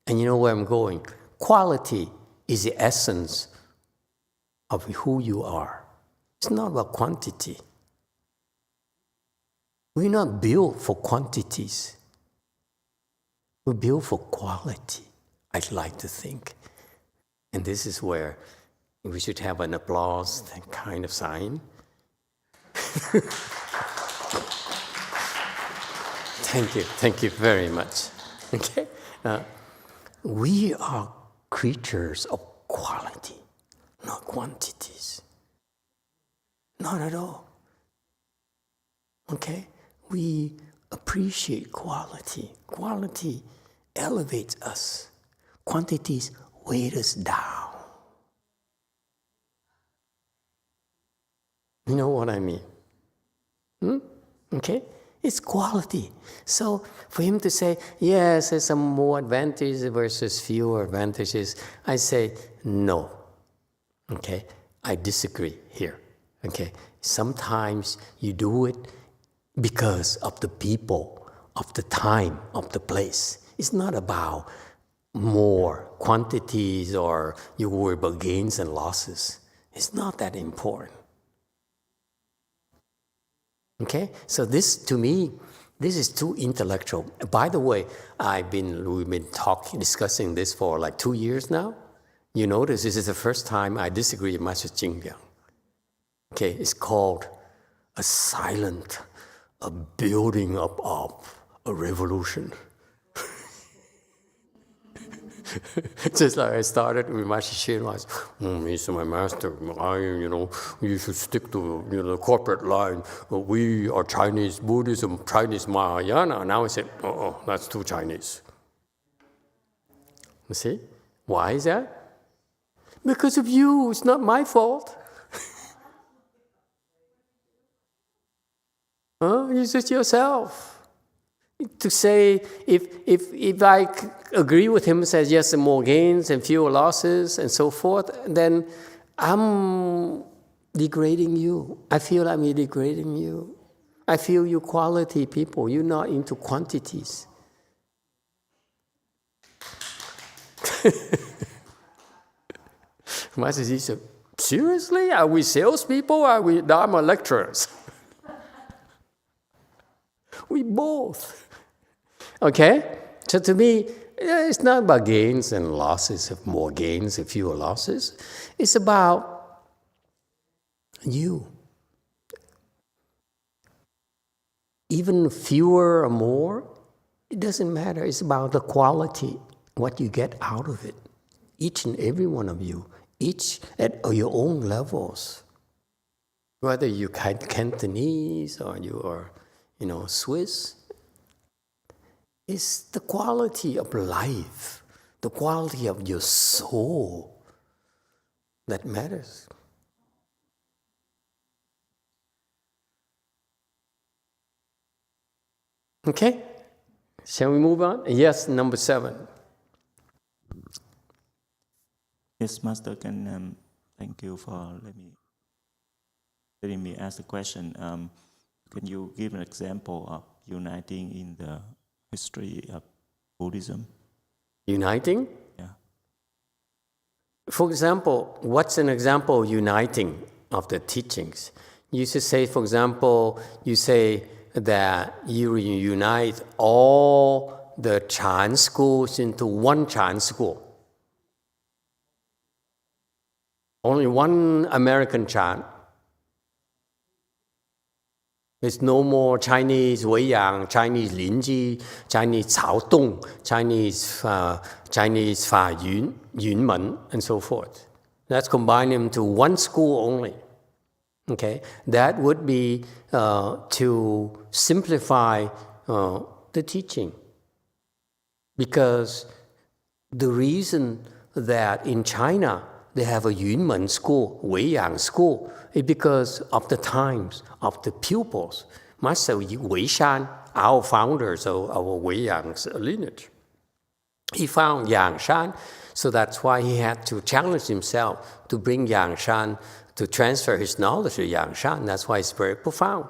A: And you know where I'm going. Quality is the essence of who you are. It's not about quantity. We're not built for quantities. We're built for quality, I'd like to think. And this is where we should have an applause kind of sign. Thank you very much. Okay, we are creatures of quality, not quantities. Not at all. Okay, we appreciate quality. Quality elevates us. Quantities weight us down. You know what I mean? Okay? It's quality. So for him to say, yes, there's some more advantages versus fewer advantages, I say, no. Okay? I disagree here. Okay? Sometimes you do it because of the people, of the time, of the place. It's not about more quantities or you worry about gains and losses. It's not that important. Okay, so this, to me, this is too intellectual. By the way, we've been discussing this for like 2 years now. You notice this is the first time I disagree with Master Qingyang. Okay, it's called a building up of a revolution. Just like I started with Master Shinwai, he's my master. You should stick to the corporate line. We are Chinese Buddhism, Chinese Mahayana. Now I said, that's too Chinese. You see? Why is that? Because of you. It's not my fault. It's just yourself. To say, if I agree with him and says, yes, more gains and fewer losses and so forth, then I'm degrading you. I feel I'm degrading you. I feel you quality people. You're not into quantities. Master Ji said, seriously? Are we salespeople or are we Dharma lecturers? We both. Okay? So to me, it's not about gains and losses, more gains and fewer losses. It's about you. Even fewer or more, it doesn't matter. It's about the quality, what you get out of it. Each and every one of you, each at your own levels. Whether you're Cantonese or you are, Swiss, it's the quality of life, the quality of your soul that matters. Okay? Shall we move on? Yes, number 7.
G: Yes, Master, thank you for letting me ask the question. Can you give an example of uniting in the history of Buddhism?
A: Uniting?
G: Yeah.
A: For example, what's an example of uniting of the teachings? You should say, for example, you say that you unite all the Chan schools into one Chan school. Only one American Chan. There's no more Chinese Weiyang, Chinese Linji, Chinese Caodong, Chinese Fa Yunmen, and so forth. Let's combine them to one school only. Okay, that would be to simplify the teaching. Because the reason that in China they have a Yunmen school, Weiyang school, is because of the times of the pupils. Master Weishan, our founders of our Weiyang's lineage, he found Yangshan, so that's why he had to challenge himself to bring Yangshan, to transfer his knowledge to Yangshan. That's why it's very profound.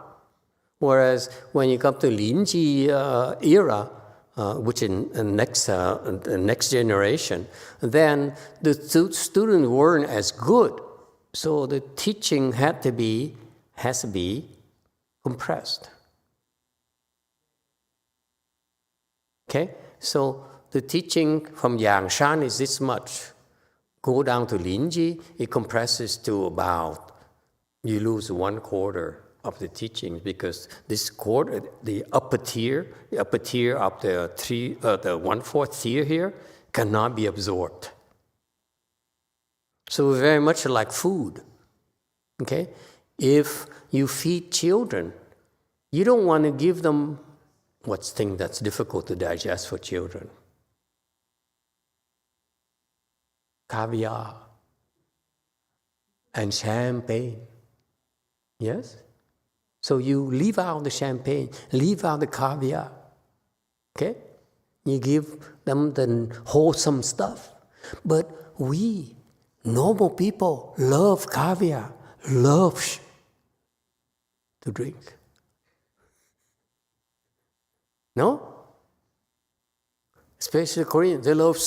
A: Whereas when you come to Linji era, which in the next generation, then the students weren't as good. So the teaching has to be compressed. Okay? So the teaching from Yangshan is this much. Go down to Linji, it compresses to about, you lose 1/4 of the teachings, because this quarter, the upper tier of the 1/4 tier here cannot be absorbed. So very much like food. Okay? If you feed children, you don't want to give them what's thing that's difficult to digest for children. Caviar and champagne. Yes? So you leave out the champagne, leave out the caviar. Okay? You give them the wholesome stuff. But we, normal people, love caviar, love to drink. No? Especially Koreans, they love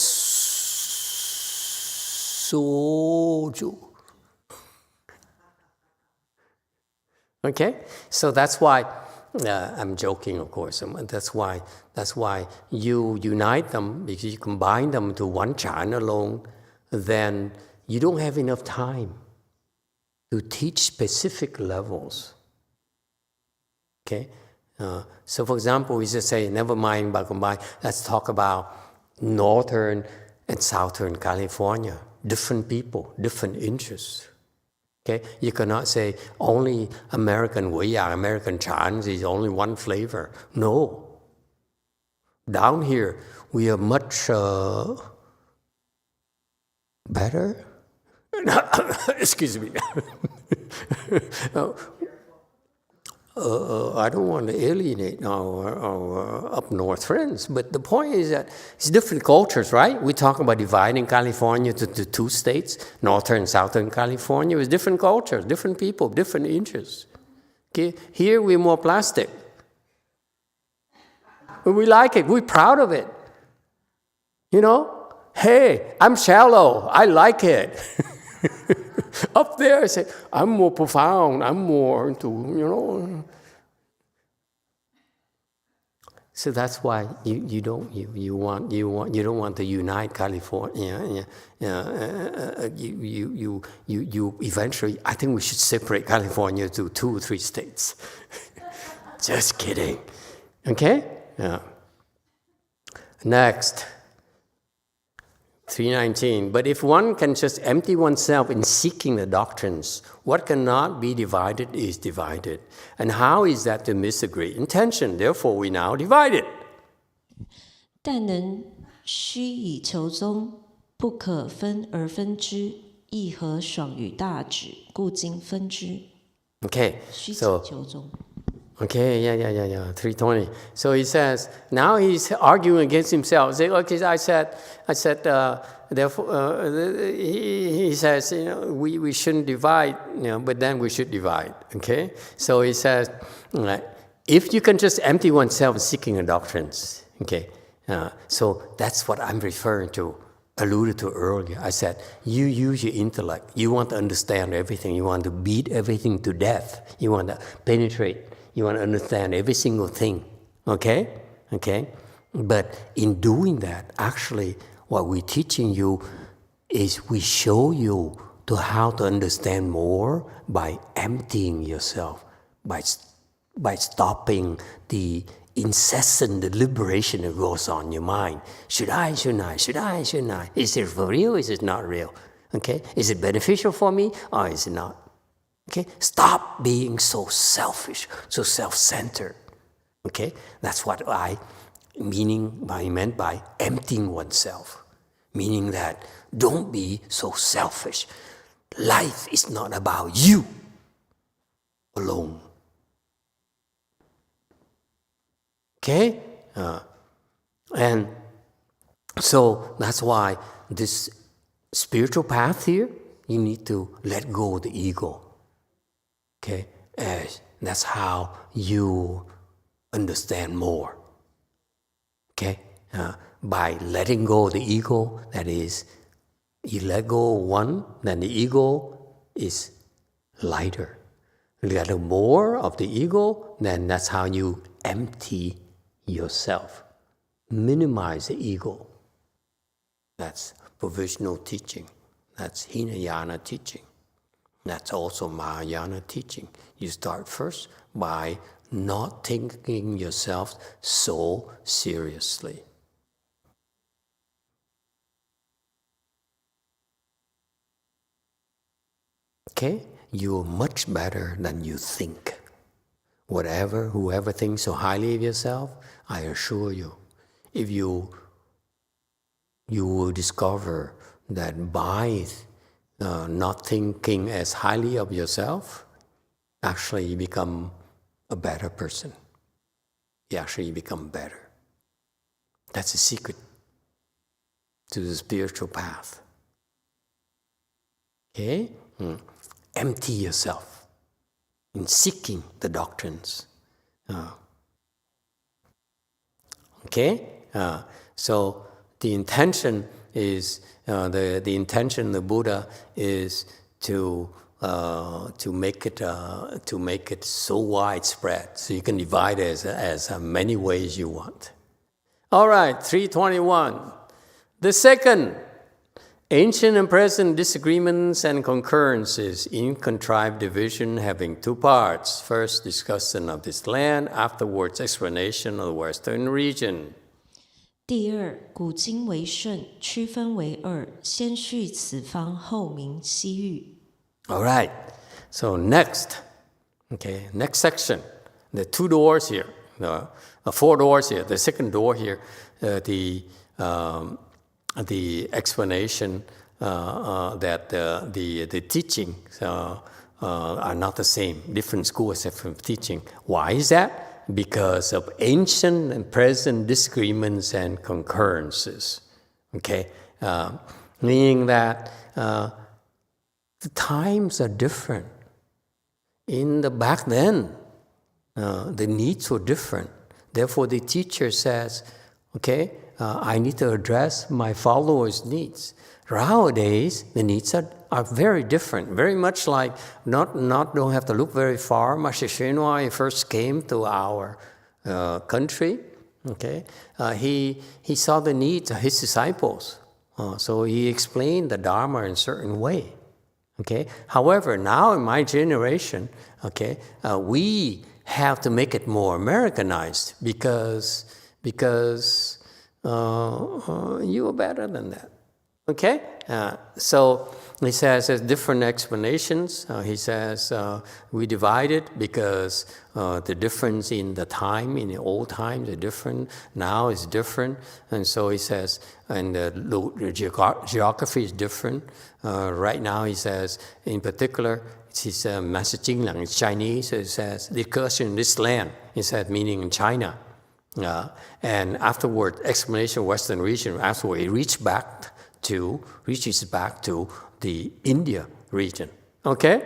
A: soju. Okay, so that's why I'm joking, of course. That's why you unite them, because you combine them to one Chan alone. Then you don't have enough time to teach specific levels. Okay, so for example, we just say, never mind about combine. Let's talk about Northern and Southern California. Different people, different interests. Okay, you cannot say only American Weiyang, American Chan is only one flavor. No. Down here, we are much better. Excuse me. I don't want to alienate our up north friends, but the point is that it's different cultures, right? We talk about dividing California to 2 states, Northern and Southern California, with different cultures, different people, different interests. Okay? Here we're more plastic. But we like it, we're proud of it. You know? Hey, I'm shallow, I like it. Up there, I say, I'm more profound, I'm more into, you know. So that's why you don't want to unite California. You eventually, I think we should separate California to 2 or 3 states. Just kidding. Okay? Yeah. Next. 319. But if one can just empty oneself in seeking the doctrines, what cannot be divided is divided. And how is that to miss a great intention? Therefore, we now divide it.
E: 但能须以求宗，不可分而分之，亦何爽于大旨，故今分之。
A: Okay,
E: 须以
A: so
E: 求宗。
A: Okay, yeah. 320. So he says, now he's arguing against himself. Say, okay, I said, therefore, he says, we shouldn't divide, but then we should divide. Okay? So he says, if you can just empty oneself seeking the doctrines, okay? So that's what I'm referring to, alluded to earlier. I said, you use your intellect. You want to understand everything. You want to beat everything to death. You want to penetrate. You want to understand every single thing, okay? But in doing that, actually, what we're teaching you is we show you to how to understand more by emptying yourself, by stopping the incessant deliberation that goes on in your mind. Should I? Shouldn't I? Is it for real? Is it not real? Okay? Is it beneficial for me or is it not? Okay, stop being so selfish, so self-centered. Okay, that's what I meant by emptying oneself. Meaning that don't be so selfish. Life is not about you alone. Okay, and so that's why this spiritual path here, you need to let go of the ego. Okay, that's how you understand more. Okay, by letting go of the ego, that is, you let go of one, then the ego is lighter. You let go more of the ego, then that's how you empty yourself. Minimize the ego. That's provisional teaching. That's Hinayana teaching. That's also Mahayana teaching. You start first by not taking yourself so seriously. Okay? You're much better than you think. Whoever thinks so highly of yourself, I assure you, if you will discover that by not thinking as highly of yourself, actually you become a better person. You actually become better. That's the secret to the spiritual path. Okay? Empty yourself in seeking the doctrines. Okay? So the intention is the intention of the Buddha is to make it so widespread so you can divide it as many ways you want. All right, 321. The second, ancient and present disagreements and concurrences in contrived division having two parts. First, discussion of this land, afterwards explanation of the Western region.
E: 第二，古今为顺，区分为二，先叙此方，后明西域。
A: All right. So next section. There are two doors here, 4 doors here. The second door here, the explanation that the teaching are not the same. Different schools have different teaching. Why is that? Because of ancient and present disagreements and concurrences. Okay, meaning that the times are different. Back then, the needs were different. Therefore, the teacher says, okay, I need to address my followers' needs. Nowadays, the needs are very different, very much like, don't have to look very far. Master Hsuan first came to our country, okay, he saw the needs of his disciples. So he explained the Dharma in a certain way. Okay. However, now in my generation, okay, we have to make it more Americanized because you are better than that. Okay? So he says there's different explanations. He says we divide it because the difference in the time, in the old times, is different. Now is different. And so he says, and the geography is different. Right now, he says, in particular, it's Master Jinglang, it's Chinese. So he says, the curse in this land, he said, meaning in China. And afterward, explanation of Western region, afterward, it reaches back to the India region. Okay?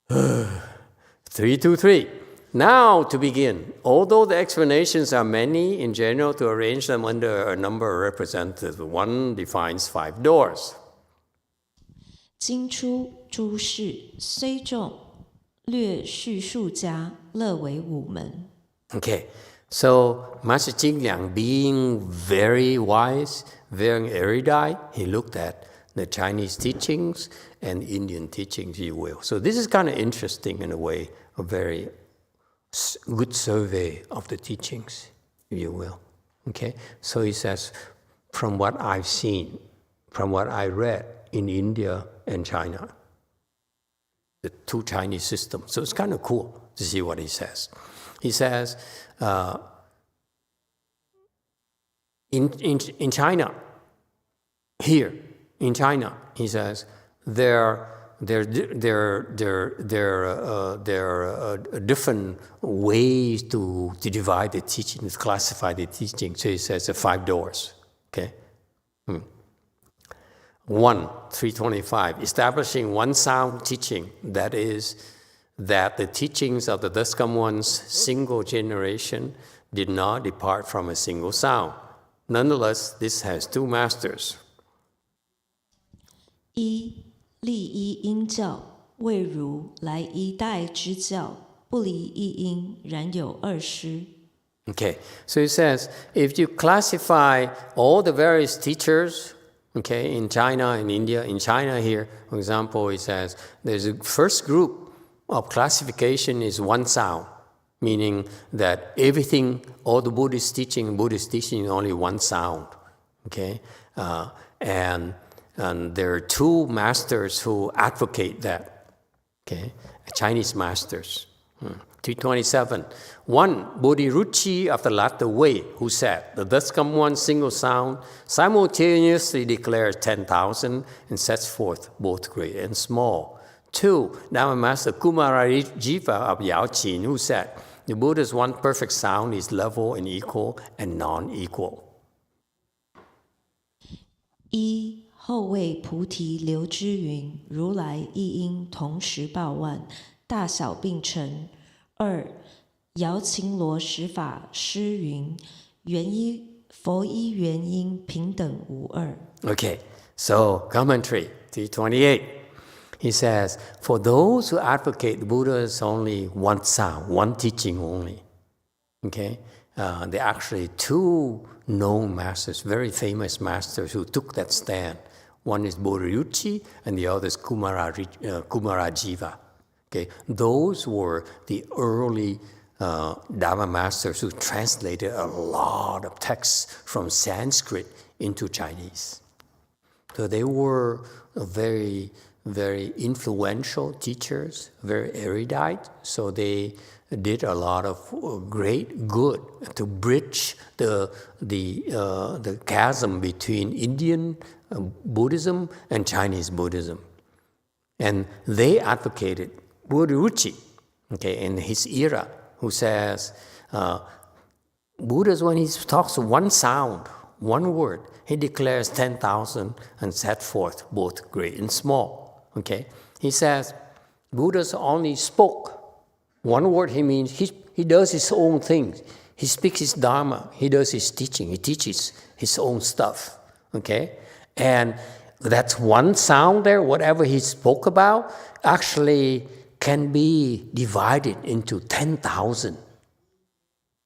A: 323. Now to begin. Although the explanations are many, in general, to arrange them under a number of representatives, one defines 5 doors.
E: 经出诸事虽众，略叙述家，乐为五门。
A: Okay, so Master Jinglang, being very wise, very erudite, he looked at the Chinese teachings and Indian teachings, if you will. So this is kind of interesting in a way, a very good survey of the teachings, if you will. Okay, so he says, from what I've seen, from what I read in India and China, the 2 Chinese systems. So it's kind of cool to see what he says. He says, in China, here in China, he says, there are different ways to divide the teachings, classify the teachings. So he says 5 doors. Okay. 1, 325, establishing one sound teaching, that is, that the teachings of the thus come one's single generation did not depart from a single sound. Nonetheless, this has 2 masters.
E: 一立一因教，未如来一代之教，不离一因，然有2师。
A: Okay, so he says, if you classify all the various teachers, okay, in China and India, in China here, for example, he says, there's a first group of classification is one sound, meaning that everything, all the Buddhist teaching is only one sound, okay? And there are 2 masters who advocate that, okay? Chinese masters. 327. 1, Bodhiruchi of the latter way, who said, the thus come one single sound simultaneously declares 10,000 and sets forth both great and small. 2, Dharma Master Kumarajiva of Yaoqin, who said, the Buddha's one perfect sound is level and equal and non-equal.
E: 一后为菩提流之云，如来一因同时报万，大小并成。2，姚秦罗十法师云，佛依原因平等无二。
A: Okay, so commentary 328. He says, for those who advocate the Buddha is only one sound, one teaching only, okay? There are actually 2 known masters, very famous masters who took that stand. One is Bodhiruchi and the other is Kumarajiva. Okay? Those were the early Dharma masters who translated a lot of texts from Sanskrit into Chinese. So they were very influential teachers, very erudite, so they did a lot of great good to bridge the chasm between Indian Buddhism and Chinese Buddhism. And they advocated Bodhiruchi, okay, in his era, who says, Buddha, when he talks one sound, one word, he declares 10,000 and set forth both great and small. Okay, he says, Buddha only spoke one word. He means he does his own things. He speaks his Dharma. He does his teaching. He teaches his own stuff. Okay, and that's one sound there. Whatever he spoke about actually can be divided into 10,000.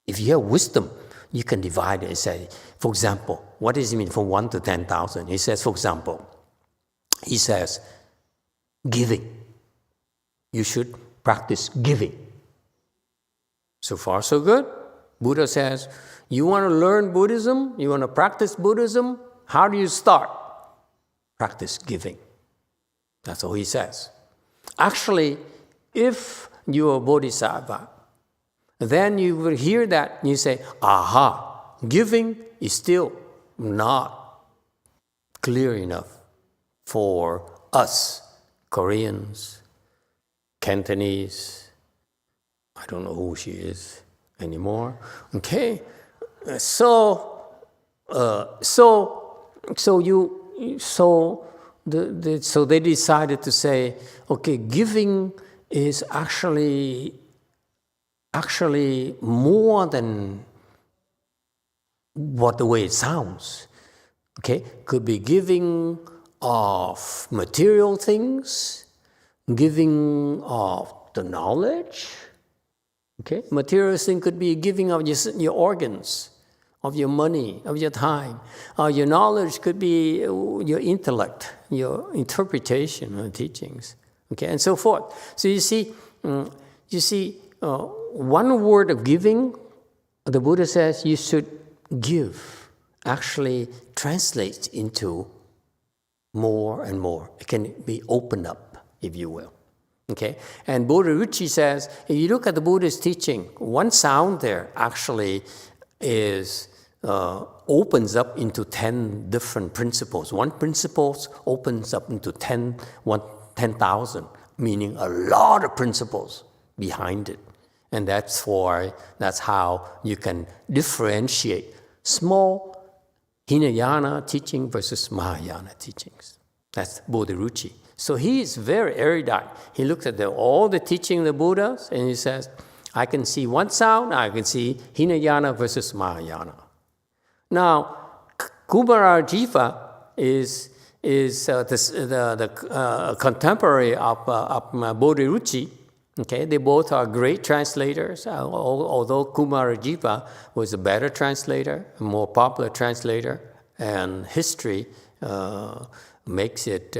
A: If you have wisdom, you can divide it and say, for example, what does it mean from 1 to 10,000? He says, for example, he says, giving. You should practice giving. So far, so good. Buddha says, you want to learn Buddhism? You want to practice Buddhism? How do you start? Practice giving. That's all he says. Actually, if you're a bodhisattva, then you will hear that and you say, aha, giving is still not clear enough for us, Koreans, Cantonese, I don't know who she is anymore. Okay, so they decided to say, okay, giving is actually more than what the way it sounds. Okay, could be giving of material things, giving of the knowledge. Okay, material thing could be giving of your organs, of your money, of your time. Your knowledge could be your intellect, your interpretation of teachings, okay, and so forth. So you see, one word of giving, the Buddha says you should give, actually translates into more and more. It can be opened up, if you will. Okay, and Buddha Ruchi says, if you look at the Buddha's teaching, one sound there actually is opens up into 10 different principles. One principle opens up into 10,000, meaning a lot of principles behind it. And that's how you can differentiate small Hinayana teaching versus Mahayana teachings. That's Buddha Ruchi. So he is very erudite. He looks at all the teaching of the Buddhas and he says, I can see one sound, I can see Hinayana versus Mahayana. Now, Kumarajiva is the contemporary of Buddha Ruchi. Okay, they both are great translators, although Kumarajiva was a better translator, a more popular translator, and history makes it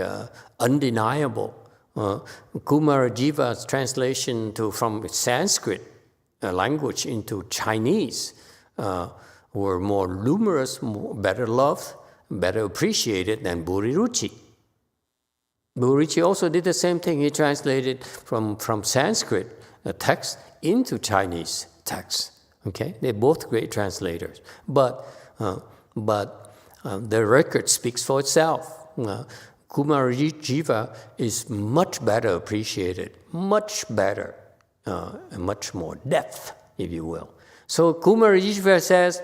A: undeniable. Kumarajiva's translation from Sanskrit language into Chinese were more numerous, better loved, better appreciated than Buddha-ruchi. Buddha-ruchi also did the same thing. He translated from Sanskrit text into Chinese text. Okay, they're both great translators, but the record speaks for itself. Kumarajiva is much better appreciated, much better, and much more depth, if you will. So Kumarajiva says,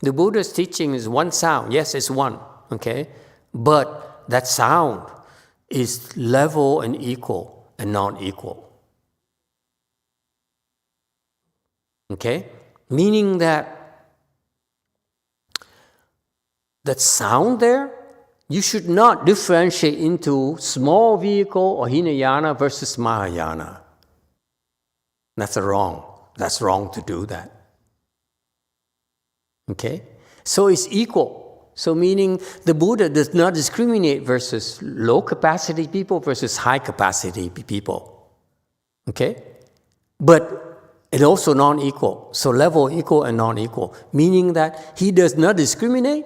A: the Buddha's teaching is one sound. Yes, it's one, okay? But that sound is level and equal and non-equal. Okay? Meaning that sound there, you should not differentiate into small vehicle or Hinayana versus Mahayana. That's wrong. That's wrong to do that. Okay? So it's equal. So meaning the Buddha does not discriminate versus low capacity people versus high capacity people. Okay? But it's also non-equal. So level equal and non-equal. Meaning that he does not discriminate,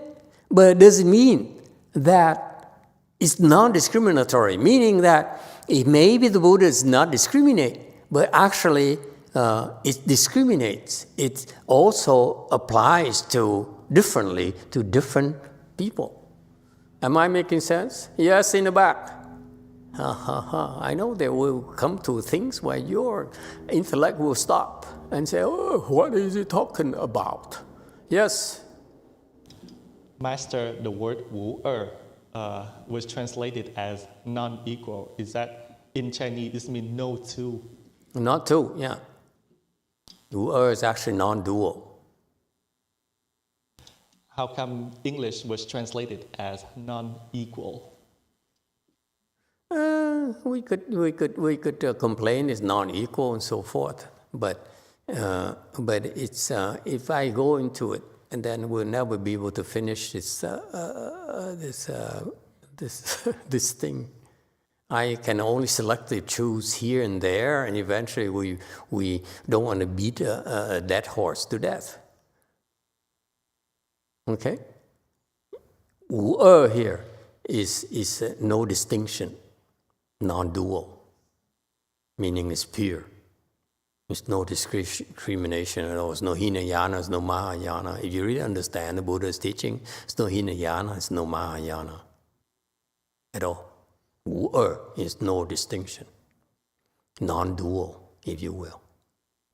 A: but it doesn't mean that it's non-discriminatory, meaning that maybe the Buddha does not discriminate, but actually it discriminates. It also applies differently to different people. Am I making sense? Yes, in the back. I know there will come to things where your intellect will stop and say, oh, what is he talking about? Yes.
H: Master, the word wu was translated as non-equal. Is that in Chinese? This means no two.
A: Not two, yeah. Wu is actually non-dual.
H: How come English was translated as non-equal?
A: We could complain it's non-equal and so forth, but it's if I go into it, and then we'll never be able to finish this thing. I can only selectively choose here and there, and eventually we don't want to beat a dead horse to death. Okay? Wu here is no distinction, non-dual, meaning it's pure. There's no discrimination at all. There's no Hinayana, there's no Mahayana. If you really understand the Buddha's teaching, there's no Hinayana, there's no Mahayana at all. Wu is no distinction, non-dual, if you will.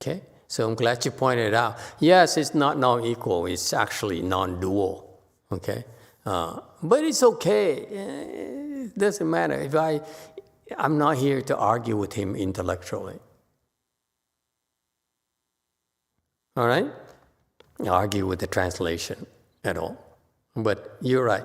A: Okay? So I'm glad you pointed out. Yes, it's not non-equal, it's actually non-dual. Okay? But it's okay. It doesn't matter. I'm not here to argue with him intellectually. All right? Argue with the translation at all. But you're right.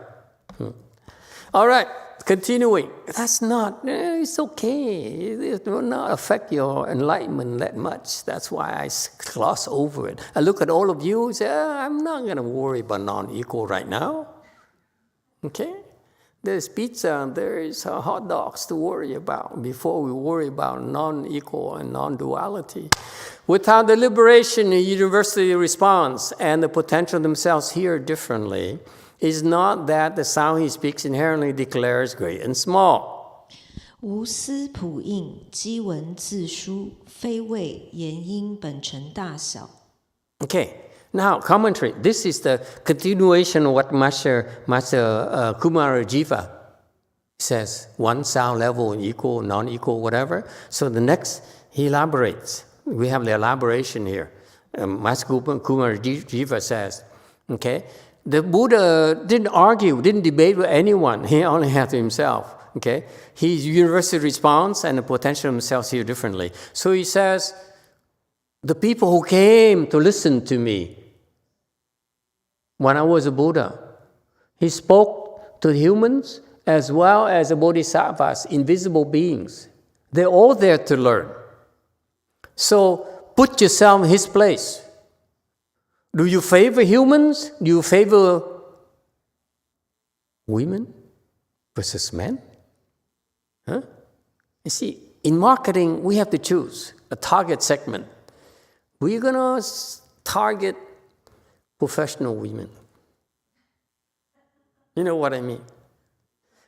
A: All right, continuing. That's not, it's okay. It will not affect your enlightenment that much. That's why I gloss over it. I look at all of you and say, I'm not going to worry about non-equal right now. Okay? There's pizza and there's hot dogs to worry about before we worry about non-equal and non-duality. Without the liberation, the universally response and the potential themselves hear differently. Is not that the sound he speaks inherently declares great and small.
E: 无私普应，机文自殊，非谓言音本成大小。
A: Okay, now commentary. This is the continuation of what Master Kumara Jiva says. One sound level, equal, non-equal, whatever. So the next, he elaborates. We have the elaboration here. Master Kumara Jiva says, okay, the Buddha didn't argue, didn't debate with anyone. He only had to himself. Okay, his universal response and the potential of himself hear differently. So he says, the people who came to listen to me when I was a Buddha, he spoke to humans as well as the bodhisattvas, invisible beings. They're all there to learn. So put yourself in his place. Do you favor humans? Do you favor women versus men? Huh? You see, in marketing, we have to choose a target segment. We're going to target professional women. You know what I mean?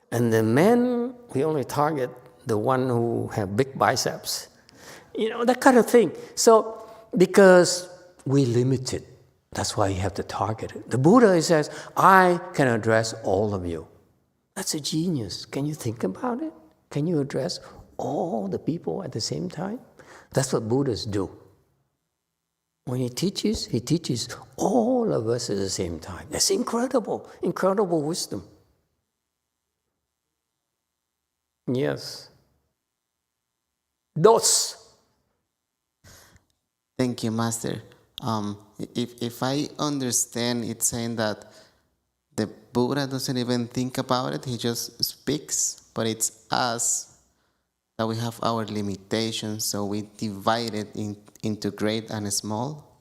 A: And the men, we only target the one who have big biceps. You know, that kind of thing. So, because we limit it. That's why you have to target it. The Buddha says, I can address all of you. That's a genius. Can you think about it? Can you address all the people at the same time? That's what Buddhas do. When he teaches all of us at the same time. That's incredible, incredible wisdom. Yes. Dos.
I: Thank you, Master. If I understand, it's saying that the Buddha doesn't even think about it, he just speaks, but it's us that we have our limitations, so we divide it into great and small?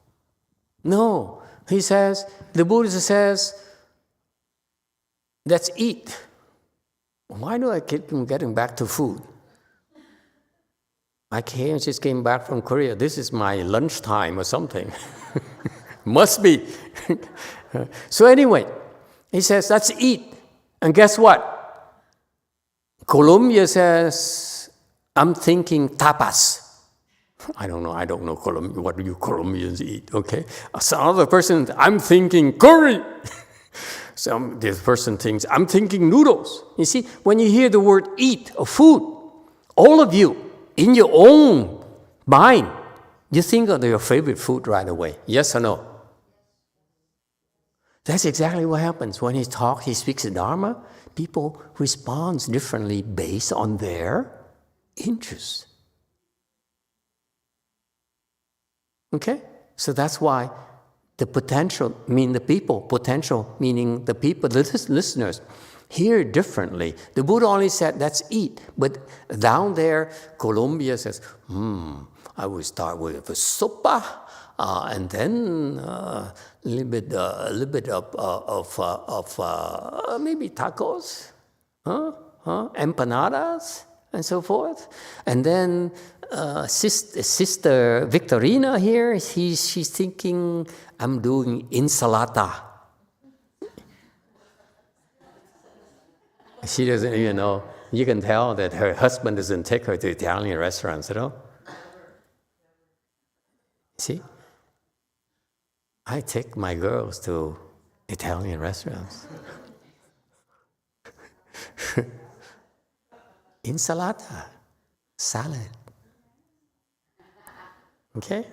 A: No, he says, the Buddha says, let's eat. Why do I keep getting back to food? I just came back from Korea. This is my lunchtime or something. Must be. So anyway, he says, let's eat. And guess what? Colombia says, I'm thinking tapas. I don't know Colombia, what do you Colombians eat, okay? Some other person, I'm thinking curry. This person thinks, I'm thinking noodles. You see, when you hear the word eat or food, all of you, in your own mind, you think of your favorite food right away. Yes or no? That's exactly what happens. When he talks, he speaks the Dharma, people respond differently based on their interests. Okay? So that's why the potential, meaning the people, the listeners, hear differently. The Buddha only said, let's eat. But down there, Colombia says, I will start with a sopa, and then a little bit of maybe tacos, empanadas, and so forth. And then Sister Victorina here, she's thinking, I'm doing ensalada. She doesn't even know. You can tell that her husband doesn't take her to Italian restaurants at all. See? I take my girls to Italian restaurants. Insalata, salad. Okay?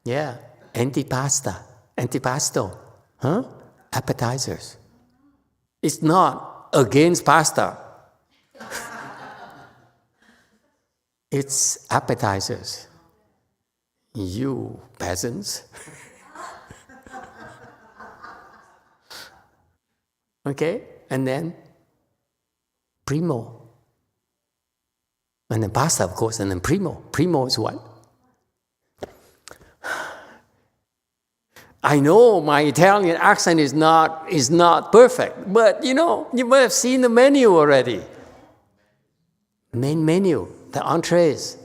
A: Yeah. Antipasto. Huh? Appetizers. It's not against pasta. It's appetizers. You peasants. Okay? And then primo. And then pasta, of course, and then primo. Primo is what? I know my Italian accent is not perfect, but you might have seen the menu already. Main menu, the entrees.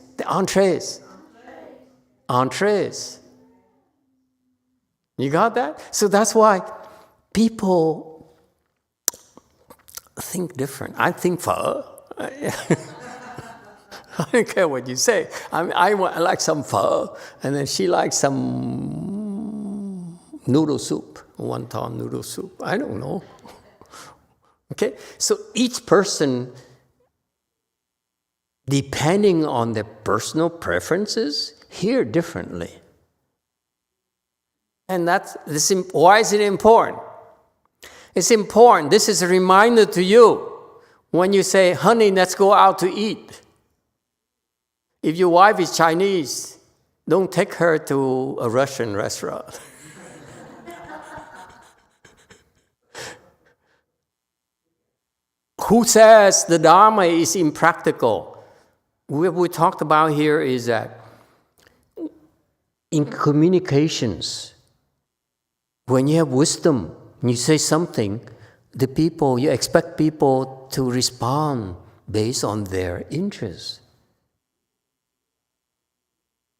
A: You got that? So that's why people think different. I think pho. I don't care what you say. I like some pho, and then she likes some noodle soup, wonton noodle soup. I don't know. Okay? So each person, depending on their personal preferences, hear differently. And why is it important? It's important. This is a reminder to you when you say, honey, let's go out to eat. If your wife is Chinese, don't take her to a Russian restaurant. Who says the Dharma is impractical? What we talked about here is that in communications, when you have wisdom, you say something, you expect people to respond based on their interests.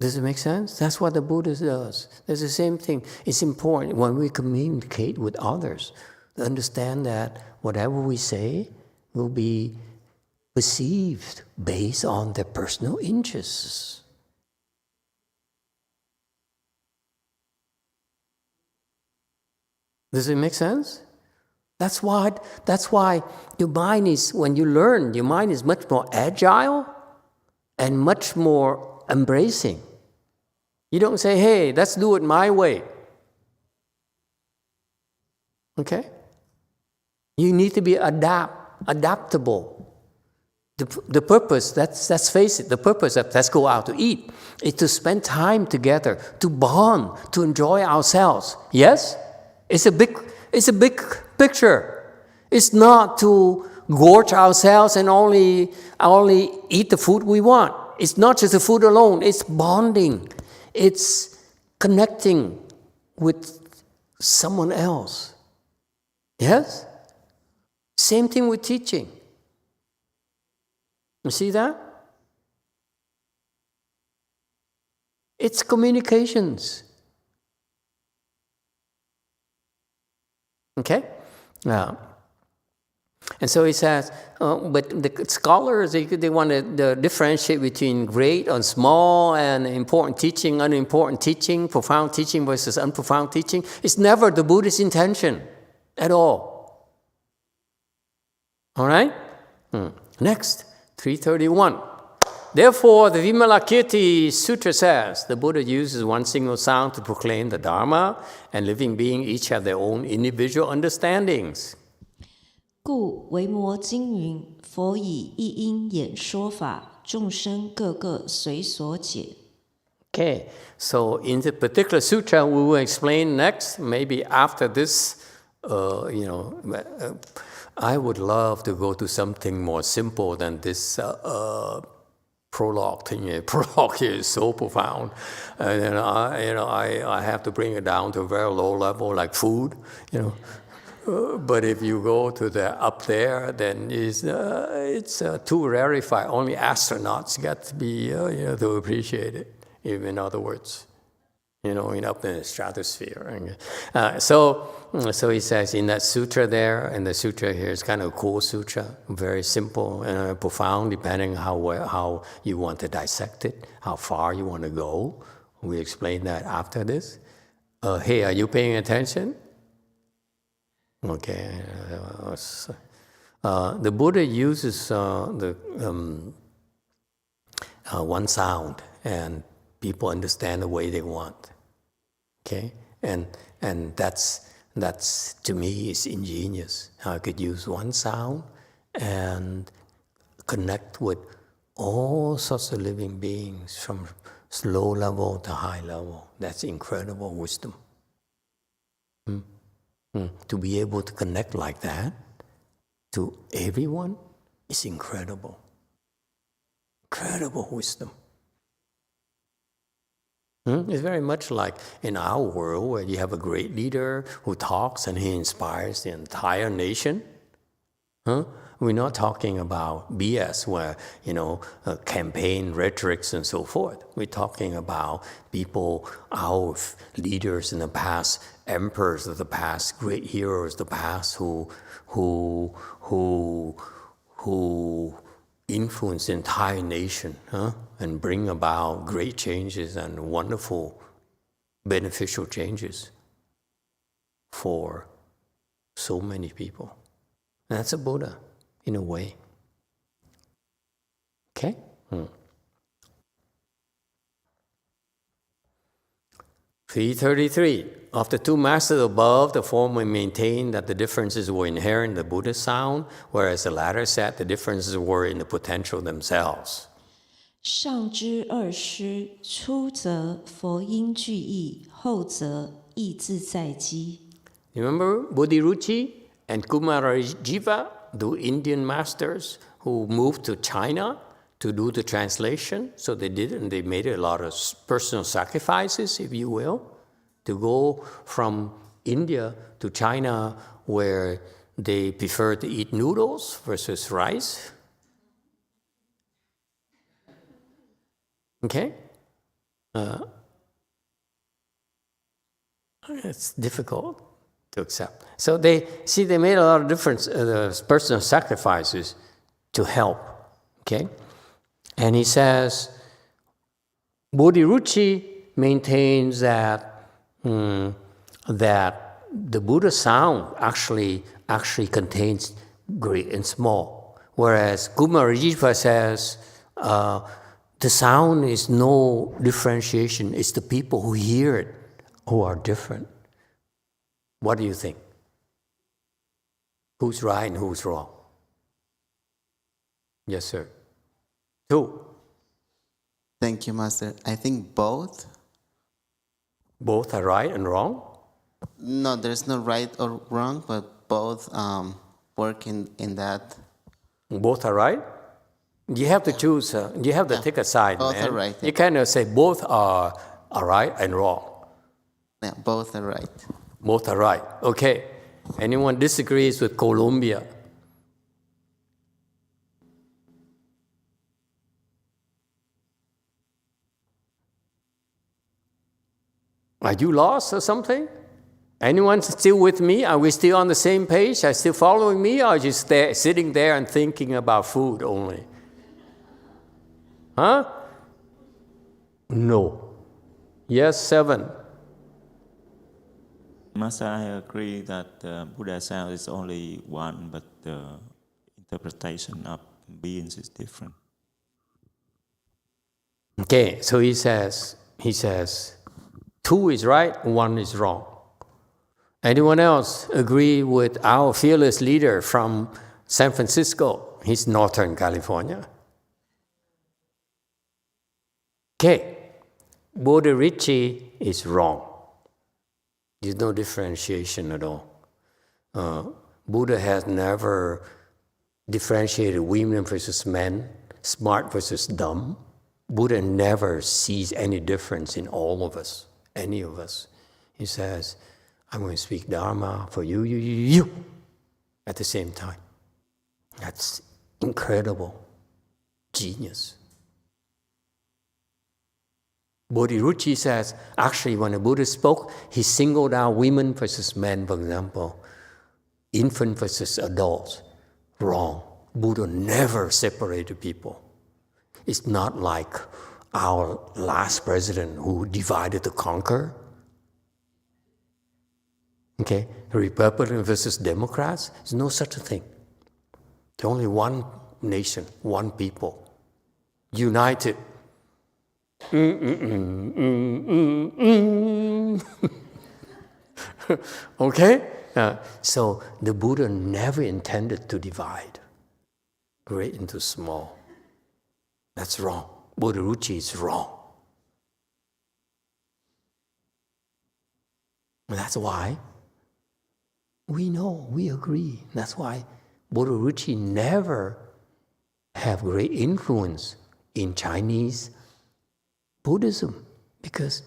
A: Does it make sense? That's what the Buddha does. It's the same thing. It's important when we communicate with others to understand that whatever we say will be perceived based on their personal interests. Does it make sense? That's why your mind is, when you learn, your mind is much more agile and much more embracing. You don't say, hey, let's do it my way. Okay? You need to be adaptable. The purpose, let's face it, the purpose of let's go out to eat is to spend time together, to bond, to enjoy ourselves. Yes? It's a big picture. It's not to gorge ourselves and only eat the food we want. It's not just the food alone. It's bonding. It's connecting with someone else. Yes? Same thing with teaching. You see that? It's communications. Okay? Now, and so he says, but the scholars, they want to differentiate between great and small and important teaching, unimportant teaching, profound teaching versus unprofound teaching. It's never the Buddhist intention at all. All right? Next, 331. Therefore, the Vimalakirti Sutra says, the Buddha uses one single sound to proclaim the Dharma, and living beings each have their own individual understandings.
E: 故维摩经云：佛以一音演说法，众生各个随所解。
A: Okay, so in the particular sutra we will explain next, maybe after this, I would love to go to something more simple than this prologue thing. Prologue here is so profound, and I have to bring it down to a very low level, like food, But if you go to up there, then it's too rarefied. Only astronauts get to be to appreciate it. In other words, up in the stratosphere. So he says in that sutra there, and the sutra here is kind of a cool sutra, very simple and profound, depending how you want to dissect it, how far you want to go. We explain that after this. Hey, are you paying attention? Okay. The Buddha uses one sound, and people understand the way they want. Okay, and that's to me is ingenious. How I could use one sound and connect with all sorts of living beings from low level to high level. That's incredible wisdom. To be able to connect like that to everyone is incredible. Incredible wisdom. It's very much like in our world where you have a great leader who talks and he inspires the entire nation. We're not talking about BS where, campaign rhetorics and so forth. We're talking about people, our leaders in the past, emperors of the past, great heroes of the past who influence the entire nation, and bring about great changes and wonderful, beneficial changes for so many people. And that's a Buddha, in a way. Okay? 333. Of the two masters above, the former maintained that the differences were inherent in the Buddha's sound, whereas the latter said the differences were in the potential themselves.
E: 上之二师，初则佛音具义，后则意自在机。
A: Remember Bodhiruchi and Kumarajiva, the Indian masters who moved to China to do the translation? So they did, and they made a lot of personal sacrifices, if you will, to go from India to China where they prefer to eat noodles versus rice. Okay? It's difficult to accept. So they made a lot of difference, personal sacrifices to help. Okay? And he says, Bodhiruchi maintains that the Buddha sound actually contains great and small, whereas Kumarajiva says the sound is no differentiation. It's the people who hear it who are different. What do you think? Who's right and who's wrong? Yes, sir. Two.
I: Thank you, Master. I think both.
A: Both are right and wrong?
I: No, there's no right or wrong, but both work in that.
A: Both are right? You have to choose. You have to take a side,
I: both
A: man.
I: Are right.
A: You cannot say both are right and wrong.
I: Yeah, both are right.
A: Both are right. Okay. Anyone disagrees with Colombia? Are you lost or something? Anyone still with me? Are we still on the same page? Are you still following me, or are you sitting there and thinking about food only? Huh? No. Yes, 7.
G: Master, I agree that the Buddha sound is only one, but the interpretation of beings is different.
A: Okay, so he says, 2 is right, 1 is wrong. Anyone else agree with our fearless leader from San Francisco? He's Northern California. Okay, Bodhiruchi is wrong. There's no differentiation at all. Buddha has never differentiated women versus men, smart versus dumb. Buddha never sees any difference in all of us, any of us. He says, I'm going to speak Dharma for you, at the same time. That's incredible. Genius. Bodhiruchi says, actually, when the Buddha spoke, he singled out women versus men, for example, infant versus adults. Wrong. Buddha never separated people. It's not like our last president who divided to conquer. Okay, Republican versus Democrats, there's no such a thing. There's only one nation, one people, united. Okay? So the Buddha never intended to divide great into small. That's wrong. Bodhiruchi is wrong. And that's why we know, we agree. That's why Bodhiruchi never have great influence in Chinese Buddhism, because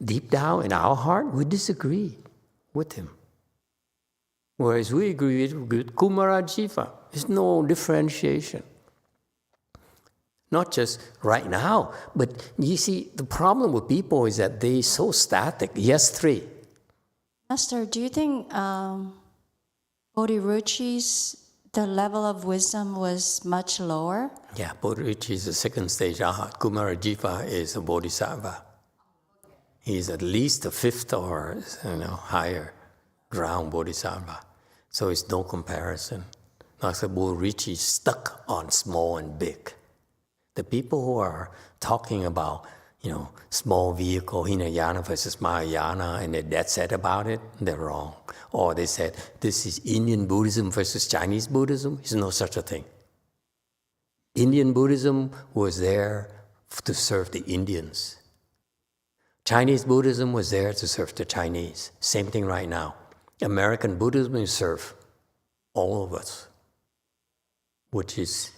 A: deep down in our heart, we disagree with him. Whereas we agree with Kumarajiva. There's no differentiation. Not just right now, but you see, the problem with people is that they're so static. Yes, 3.
F: Master, do you think Bodhiruchi's the level of wisdom was much lower?
A: Yeah, Bodhiruchi is the second stage Arhat. Kumarajiva is a Bodhisattva. He's at least the 5th or higher ground Bodhisattva. So it's no comparison. Like the Bodhiruchi is stuck on small and big. The people who are talking about, small vehicle, Hinayana versus Mahayana, and they're dead set about it, they're wrong. Or they said, this is Indian Buddhism versus Chinese Buddhism. There's no such a thing. Indian Buddhism was there to serve the Indians. Chinese Buddhism was there to serve the Chinese. Same thing right now. American Buddhism is serve all of us, which is,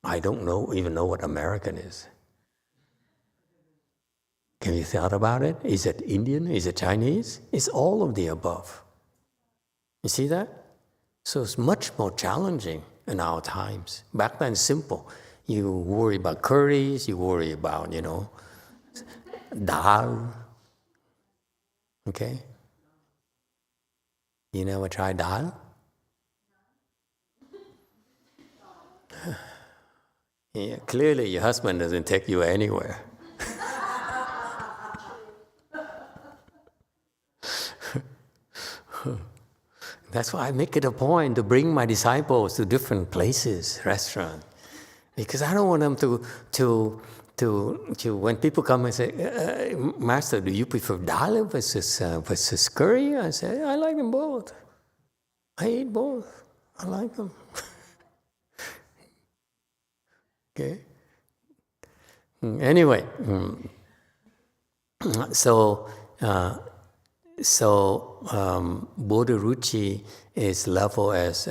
A: I don't even know what American is. Can you thought about it? Is it Indian? Is it Chinese? It's all of the above. You see that? So it's much more challenging in our times. Back then, simple. You worry about curries, you worry about, dal. Okay? You never tried dal? Yeah, clearly your husband doesn't take you anywhere. That's why I make it a point to bring my disciples to different places, restaurants, because I don't want them to when people come and say, Master, do you prefer dal versus curry? I say, I like them both. I eat both. I like them. Okay. Anyway, so Bodhiruchi is level as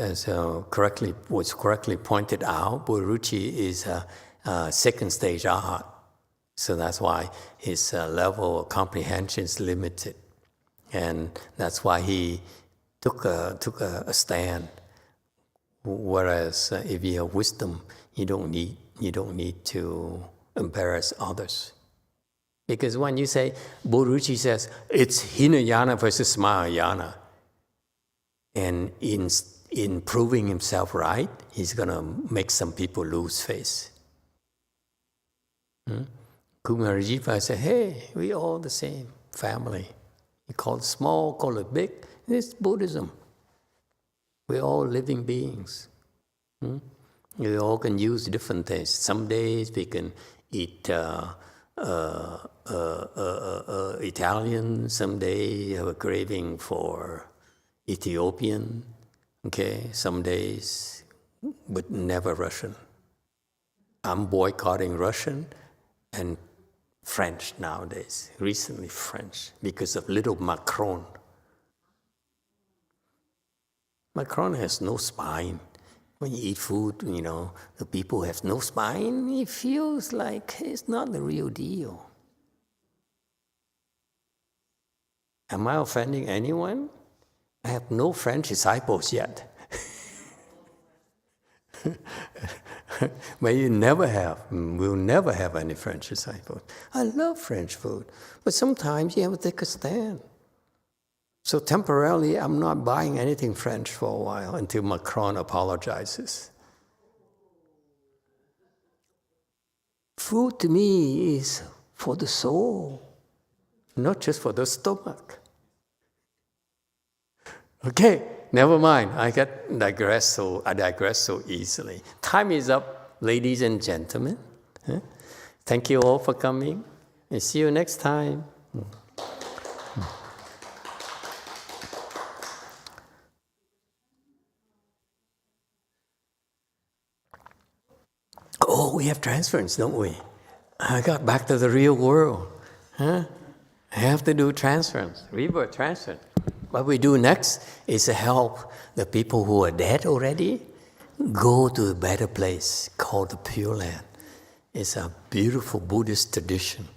A: was correctly pointed out. Bodhiruchi is a second stage Arhat, so that's why his level of comprehension is limited, and that's why he took a stand. Whereas if you have wisdom, you don't need to embarrass others. Because when you say, Bodhiruchi says, it's Hinayana versus Mahayana, and in proving himself right, he's going to make some people lose face. Kumarajiva said, hey, we all the same family. You call it small, call it big. It's Buddhism. We're all living beings. We all can use different things. Some days we can eat Italian. Some days you have a craving for Ethiopian. Okay, some days, but never Russian. I'm boycotting Russian and French nowadays. Recently French, because of little Macron. Macron has no spine. When you eat food, the people who have no spine, it feels like it's not the real deal. Am I offending anyone? I have no French disciples yet. But you never have, we'll never have any French disciples. I love French food, but sometimes you have to take a stand. So temporarily, I'm not buying anything French for a while until Macron apologizes. Food to me is for the soul, not just for the stomach. Okay, never mind. I digress so easily. Time is up, ladies and gentlemen. Thank you all for coming, and see you next time. Oh, we have transference, don't we? I got back to the real world. I have to do transference, rebirth transference. What we do next is to help the people who are dead already go to a better place called the Pure Land. It's a beautiful Buddhist tradition.